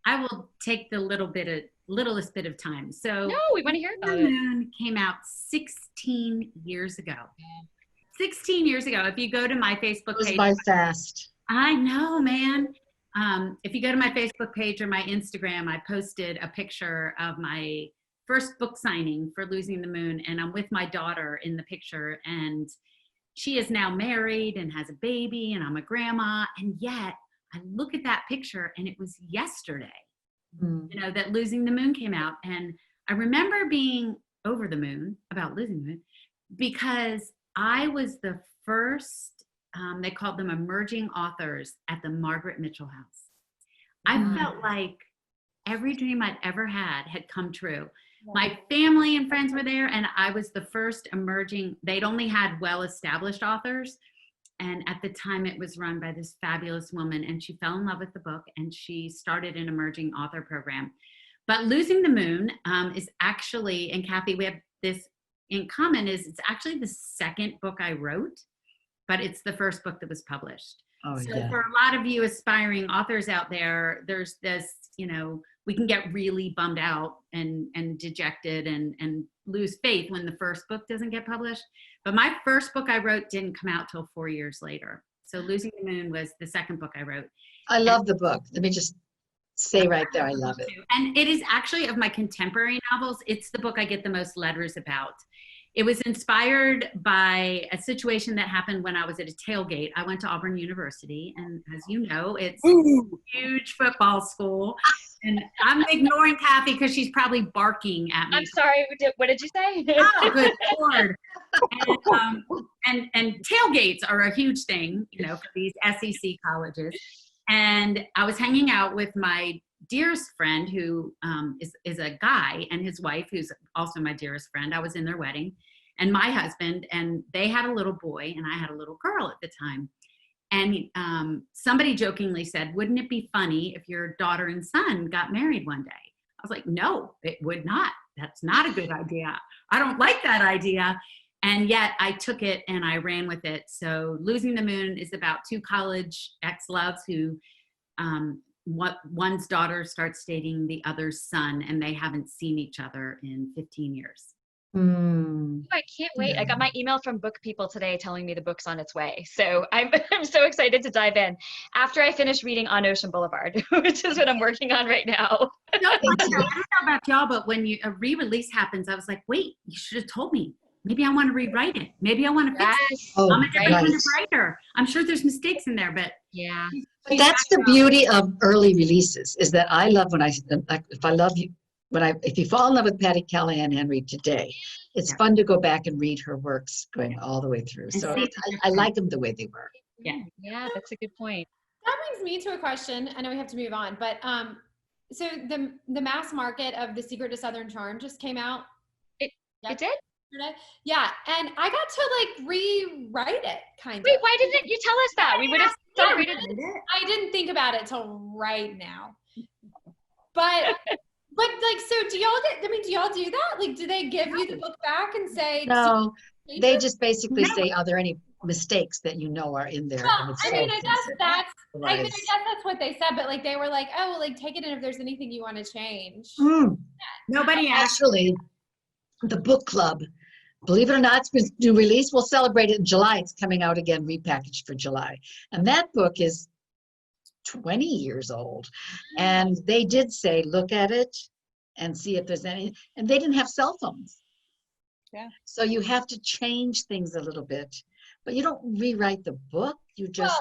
I will take the littlest bit of time. So, no, we want to hear about it. The Moon came out 16 years ago. 16 years ago. If you go to my Facebook page, goes by fast. I know, man. If you go to my Facebook page or my Instagram, I posted a picture of my first book signing for Losing the Moon, and I'm with my daughter in the picture, and she is now married and has a baby, and I'm a grandma, and yet I look at that picture and it was yesterday, you know, that Losing the Moon came out. And I remember being over the moon about Losing the Moon because I was the first, they called them emerging authors at the Margaret Mitchell House. I felt like every dream I'd ever had come true. My family and friends were there, and I was the first emerging. They'd only had well-established authors. And at the time, it was run by this fabulous woman, and she fell in love with the book, and she started an emerging author program. But Losing the Moon is actually, and Kathy, we have this in common, is it's actually the second book I wrote, but it's the first book that was published. Oh, so yeah. for a lot of you aspiring authors out there, there's this, you know, we can get really bummed out and dejected and lose faith when the first book doesn't get published. But my first book I wrote didn't come out till 4 years later. So Losing the Moon was the second book I wrote. I love the book. Let me just say right there, I love it. And it is actually, of my contemporary novels, it's the book I get the most letters about. It was inspired by a situation that happened when I was at a tailgate. I went to Auburn University, and as you know, it's a huge football school. And I'm ignoring Kathy because she's probably barking at me. I'm sorry, what did you say? Oh, good Lord. And tailgates are a huge thing, you know, for these SEC colleges. And I was hanging out with my dearest friend who is a guy, and his wife, who's also my dearest friend. I was in their wedding, and my husband, and they had a little boy, and I had a little girl at the time. And somebody jokingly said, wouldn't it be funny if your daughter and son got married one day? I was like, no, it would not. That's not a good idea. I don't like that idea. And yet I took it and I ran with it. So Losing the Moon is about two college ex-loves who one's daughter starts dating the other's son, and they haven't seen each other in 15 years. I can't wait. I got my email from Book People today telling me the book's on its way. So I'm so excited to dive in after I finish reading On Ocean Boulevard, which is what I'm working on right now. I don't know about y'all, but when a re-release happens, I was like, wait, you should have told me. Maybe I want to rewrite it. Maybe I want to fix it. I'm a different kind of writer. I'm sure there's mistakes in there, but yeah. But that's the beauty of early releases, is that I love if you fall in love with Patty Callahan Henry today, it's fun to go back and read her works going all the way through. So I like them the way they were. Yeah, that's a good point. That brings me to a question. I know we have to move on, but so the mass market of The Secret to Southern Charm just came out. It did? Yeah, and I got to like rewrite it kind of. Wait, why didn't you tell us that? We would have celebrated it. I didn't think about it till right now. But like, so do y'all do that? Like, do they give you the book back and say? No, they just basically say, are there any mistakes that you know are in there? Well, I guess that's what they said, but like they were like, oh, well, like take it in if there's anything you want to change. Nobody actually. The book club, believe it or not, it's been new release. We'll celebrate it in July. It's coming out again, repackaged for July. And that book is 20 years old. And they did say, look at it and see if there's any, and they didn't have cell phones. Yeah. So you have to change things a little bit, but you don't rewrite the book. You just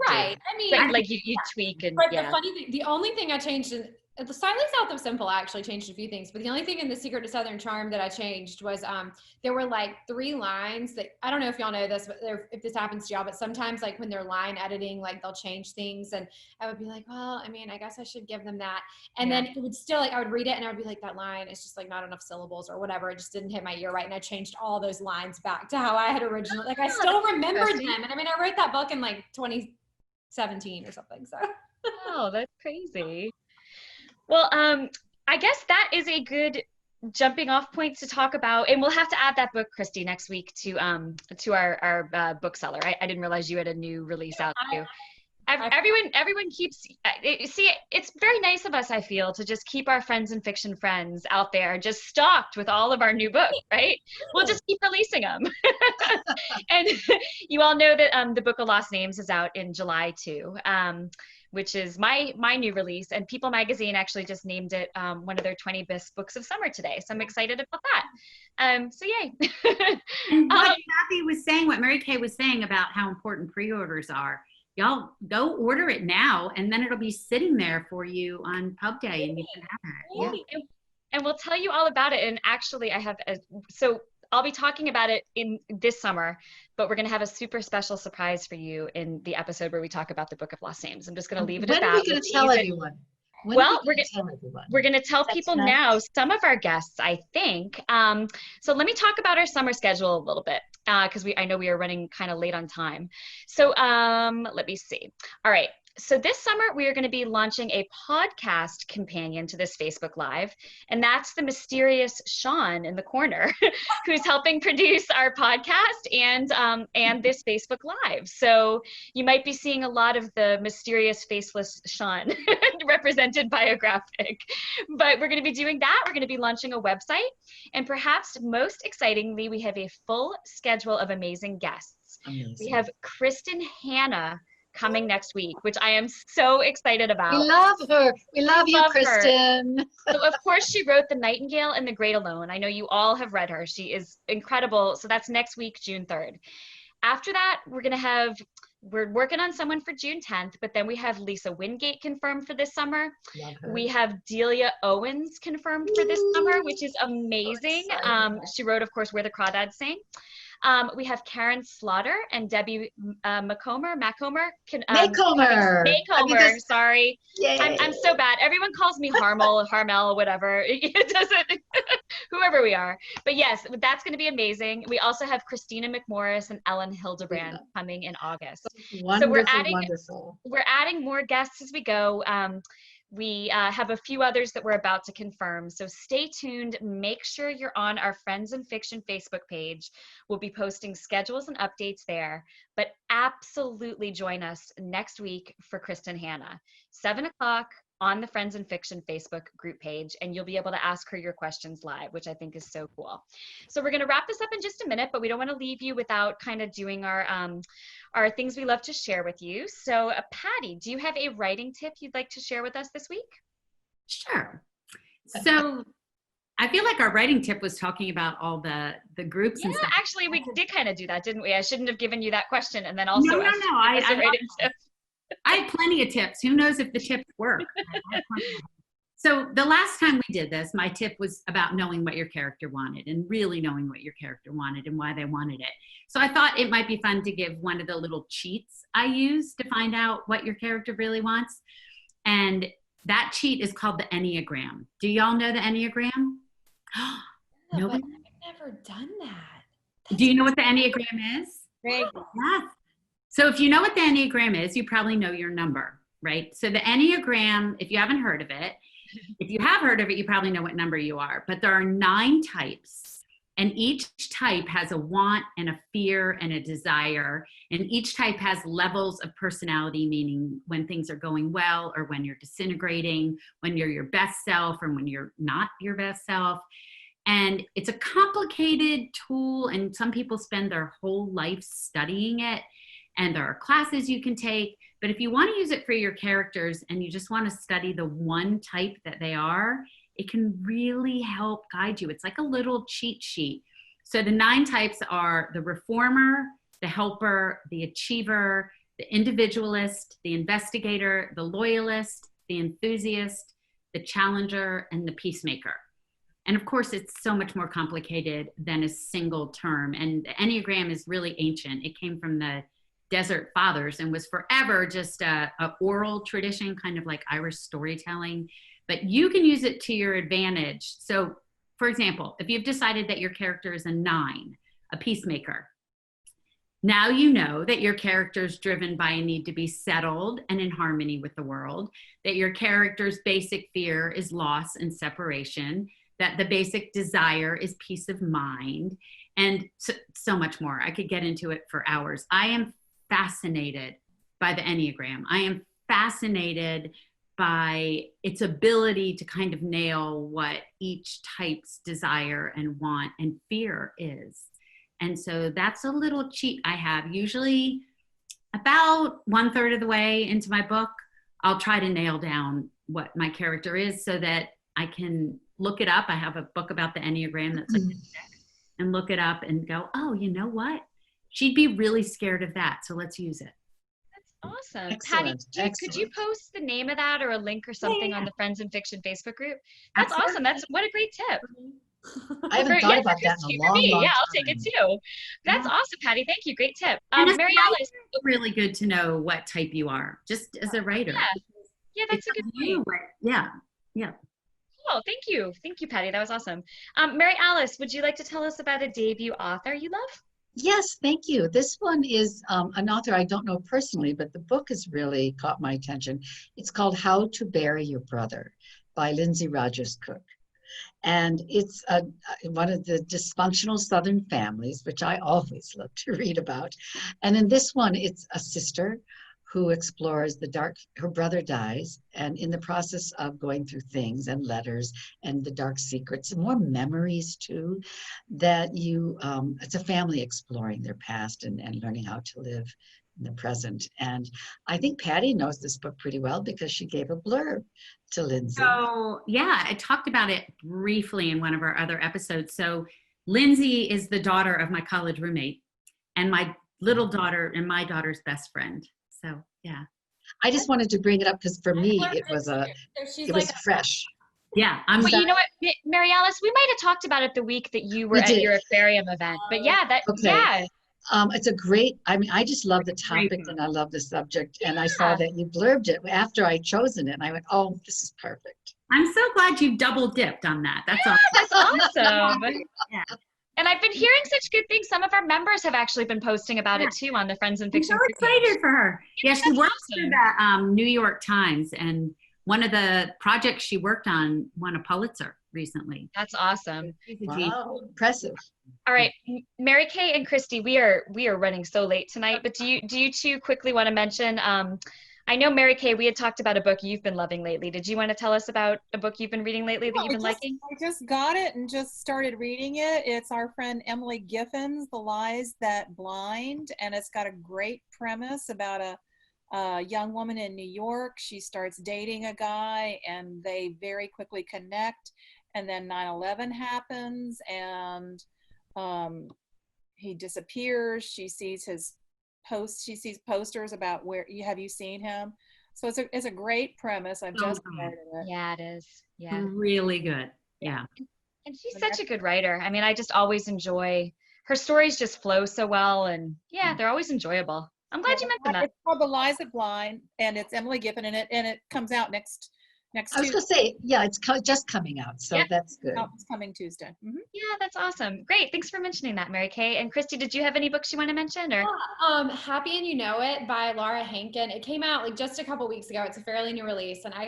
right. I mean, like you tweak and but the funny thing, the only thing I changed the Slightly South of Simple, I actually changed a few things, but the only thing in The Secret to Southern Charm that I changed was there were like 3 lines that, I don't know if y'all know this, but if this happens to y'all, but sometimes like when they're line editing, like they'll change things, and I would be like, well, I mean, I guess I should give them that. And then it would still, like, I would read it and I would be like, that line is just like not enough syllables or whatever. It just didn't hit my ear right. And I changed all those lines back to how I had originally, like I still remembered them. And I mean, I wrote that book in like 2017 or something. So. Oh, that's crazy. Well, I guess that is a good jumping off point to talk about, and we'll have to add that book, Christy, next week to our bookseller. I didn't realize you had a new release out too. Everyone keeps see. It's very nice of us, I feel, to just keep our friends and fiction friends out there, just stocked with all of our new books. Right? We'll just keep releasing them. And you all know that the Book of Lost Names is out in July too. Which is my new release, and People Magazine actually just named it one of their 20 best books of summer today. So I'm excited about that. So yay. And what Kathy was saying, what Mary Kay was saying about how important pre-orders are, y'all go order it now, and then it'll be sitting there for you on pub day, and you can have it. Yeah. And we'll tell you all about it. And actually I have, so I'll be talking about it in this summer, but we're going to have a super special surprise for you in the episode where we talk about the Book of Lost Names. I'm just going to leave it at that. When are we going to tell everyone? Well, we're going to tell people now, some of our guests, I think. So let me talk about our summer schedule a little bit, because I know we are running kind of late on time. So let me see. All right. So this summer, we are going to be launching a podcast companion to this Facebook Live, and that's the mysterious Sean in the corner, who's helping produce our podcast and this Facebook Live. So you might be seeing a lot of the mysterious faceless Sean represented by a graphic. But we're going to be doing that. We're going to be launching a website, and perhaps most excitingly, we have a full schedule of amazing guests. Amazing. We have Kristen Hanna coming next week, which I am so excited about. We love her. We love you, Kristen. So of course she wrote The Nightingale and The Great Alone. I know you all have read her. She is incredible. So that's next week, June 3rd. After that, we're working on someone for June 10th, but then we have Lisa Wingate confirmed for this summer. We have Delia Owens confirmed for this summer, which is amazing. She wrote, of course, Where the Crawdads Sing. We have Karen Slaughter and Debbie Macomber, sorry. I'm so bad. Everyone calls me Harmel, whatever. It doesn't, whoever we are. But yes, that's going to be amazing. We also have Christina McMorris and Ellen Hildebrand coming in August. Wonderful. We're adding more guests as we go. We have a few others that we're about to confirm. So stay tuned. Make sure you're on our Friends in Fiction Facebook page. We'll be posting schedules and updates there. But absolutely join us next week for Kristen Hanna, 7 o'clock on the Friends in Fiction Facebook group page, and you'll be able to ask her your questions live, which I think is so cool. So we're going to wrap this up in just a minute, but we don't want to leave you without kind of doing our things we love to share with you. So Patty, do you have a writing tip you'd like to share with us this week? Sure. So I feel like our writing tip was talking about all the groups and stuff. Actually, we did kind of do that, didn't we? I shouldn't have given you that question and then also No. I had plenty of tips. Who knows if the tips work? So the last time we did this, my tip was about knowing what your character wanted and really knowing what your character wanted and why they wanted it. So I thought it might be fun to give one of the little cheats I use to find out what your character really wants. And that cheat is called the Enneagram. Do y'all know the Enneagram? Nobody? I've never done that. Do you know what the Enneagram is? Yes. So if you know what the Enneagram is, you probably know your number, right? So the Enneagram, if you haven't heard of it, if you have heard of it, you probably know what number you are. But there are 9 types, and each type has a want and a fear and a desire. And each type has levels of personality, meaning when things are going well or when you're disintegrating, when you're your best self or when you're not your best self. And it's a complicated tool, and some people spend their whole life studying it. And there are classes you can take, but if you want to use it for your characters and you just want to study the one type that they are, it can really help guide you. It's like a little cheat sheet. So the 9 types are the reformer, the helper, the achiever, the individualist, the investigator, the loyalist, the enthusiast, the challenger, and the peacemaker. And of course, it's so much more complicated than a single term. And the Enneagram is really ancient. It came from the Desert Fathers and was forever just a oral tradition, kind of like Irish storytelling. But you can use it to your advantage. So, for example, if you've decided that your character is a 9, a peacemaker, now you know that your character is driven by a need to be settled and in harmony with the world, that your character's basic fear is loss and separation, that the basic desire is peace of mind, and so much more. I could get into it for hours. I am fascinated by the Enneagram. I am fascinated by its ability to kind of nail what each type's desire and want and fear is. And so that's a little cheat I have. Usually about 1/3 of the way into my book, I'll try to nail down what my character is so that I can look it up. I have a book about the Enneagram that's like this deck, and look it up and go, oh, you know what? She'd be really scared of that. So let's use it. Awesome. Excellent. Patty, could you post the name of that or a link or something on the Friends in Fiction Facebook group? That's Absolutely. awesome. That's what a great tip. I haven't thought about that in a long, long Yeah, time. I'll take it too. That's awesome, Patty. Thank you. Great tip. And as a Mary writer, Alice. it's really good to know what type you are, just as a writer. Yeah, that's a good point. Yeah. Cool. Thank you. Thank you, Patty. That was awesome. Mary Alice, would you like to tell us about a debut author you love? Yes, thank you. This one is an author I don't know personally, but the book has really caught my attention. It's called How to Bury Your Brother by Lindsay Rogers Cook. And it's one of the dysfunctional Southern families, which I always love to read about. And in this one, it's a sister who explores her brother dies, and in the process of going through things and letters and the dark secrets and more memories too, that it's a family exploring their past and learning how to live in the present. And I think Patty knows this book pretty well because she gave a blurb to Lindsay. So yeah, I talked about it briefly in one of our other episodes. So Lindsay is the daughter of my college roommate and my little daughter and my daughter's best friend. So yeah. I just wanted to bring it up because for me it was fresh. Yeah. But you know what, Mary Alice, we might have talked about it the week that you were at your aquarium event. But yeah, it's a great, I just love the topic and I love the subject. And I saw that you blurbed it after I'd chosen it. And I went, oh, this is perfect. I'm so glad you double dipped on that. That's awesome. That's awesome. Yeah. And I've been hearing such good things. Some of our members have actually been posting about it too on the Friends in Fiction. I'm so excited for her. Yeah, she works for the New York Times, and one of the projects she worked on won a Pulitzer recently. That's awesome. Wow, impressive. All right, Mary Kay and Christy, we are running so late tonight, but do you two quickly want to mention, I know Mary Kay, we had talked about a book you've been loving lately. Did you want to tell us about a book you've been reading lately that you've been liking? I just got it and just started reading it. It's our friend Emily Giffen's The Lies That Blind, and it's got a great premise about a young woman in New York. She starts dating a guy and they very quickly connect, and then 9/11 happens and he disappears. She sees posters about have you seen him? So it's a great premise. I've just started it. Yeah, it is. Yeah. Really good. Yeah. And she's such a good writer. I mean, I just always enjoy her stories, just flow so well, and yeah, they're always enjoyable. I'm glad you mentioned that. It's called The Lies That Blind, and it's Emily Giffen in it, and it comes out next I was going to say, yeah, it's just coming out, so that's good. It's coming Tuesday. Mm-hmm. Yeah, that's awesome. Great. Thanks for mentioning that, Mary Kay. And Christy, did you have any books you want to mention? Or Happy and You Know It by Laura Hankin. It came out like just a couple weeks ago. It's a fairly new release, and I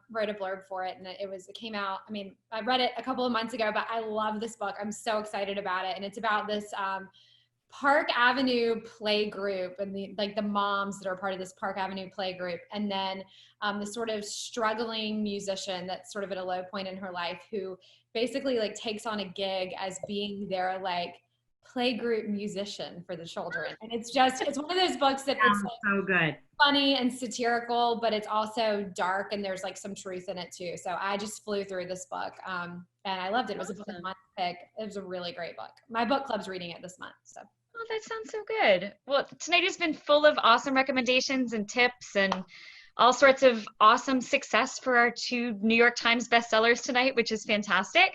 wrote a blurb for it, and it came out. I mean, I read it a couple of months ago, but I love this book. I'm so excited about it, and it's about this Park Avenue play group and the moms that are part of this Park Avenue play group, and then the sort of struggling musician that's sort of at a low point in her life who basically takes on a gig as being their playgroup musician for the children. And it's one of those books that it's so good, funny and satirical, but it's also dark and there's some truth in it too. So I just flew through this book and I loved it. It was a book of month pick. It was a really great book. My book club's reading it this month. So. Oh, that sounds so good. Well, tonight has been full of awesome recommendations and tips, and all sorts of awesome success for our 2 New York Times bestsellers tonight, which is fantastic.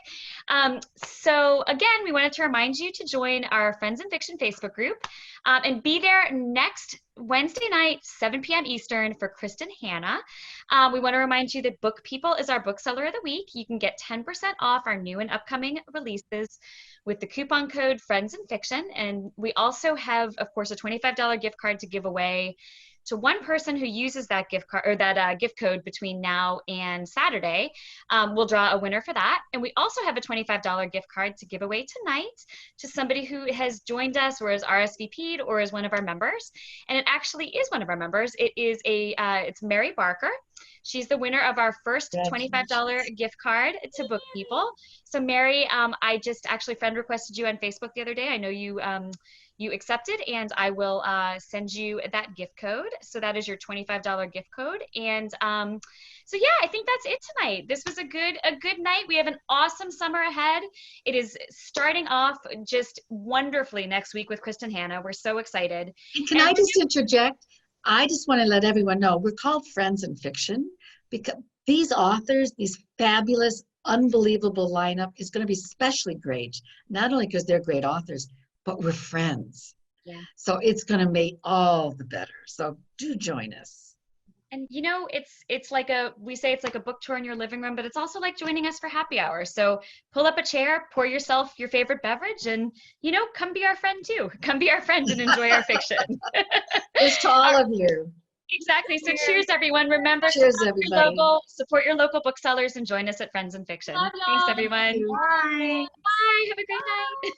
So again, we wanted to remind you to join our Friends in Fiction Facebook group and be there next Wednesday night, 7 p.m. Eastern for Kristen Hanna. We want to remind you that Book People is our bookseller of the week. You can get 10% off our new and upcoming releases with the coupon code Friends in Fiction. And we also have, of course, a $25 gift card to give away to one person who uses that gift card or that gift code between now and Saturday. We'll draw a winner for that. And we also have a $25 gift card to give away tonight to somebody who has joined us or is RSVP'd or is one of our members. And it actually is one of our members. It is it's Mary Barker. She's the winner of our first $25 gift card to Book People. So Mary, I just actually friend requested you on Facebook the other day. I know you you accepted, and I will send you that gift code. So that is your $25 gift code. And so yeah, I think that's it tonight. This was a good night. We have an awesome summer ahead. It is starting off just wonderfully next week with Kristen Hanna. We're so excited. Can I just interject? I just want to let everyone know we're called Friends in Fiction because these authors, these fabulous, unbelievable lineup is going to be especially great, not only because they're great authors, but we're friends. Yeah. So it's going to make all the better. So do join us. And you know, it's like we say it's like a book tour in your living room, but it's also like joining us for happy hour. So pull up a chair, pour yourself your favorite beverage, and you know, come be our friend too. Come be our friend and enjoy our fiction. Here's to all of you. Exactly. So cheers, everyone. Remember, Cheers, support your local booksellers and join us at Friends in Fiction. Thanks, everyone. Bye. Bye. Have a great night.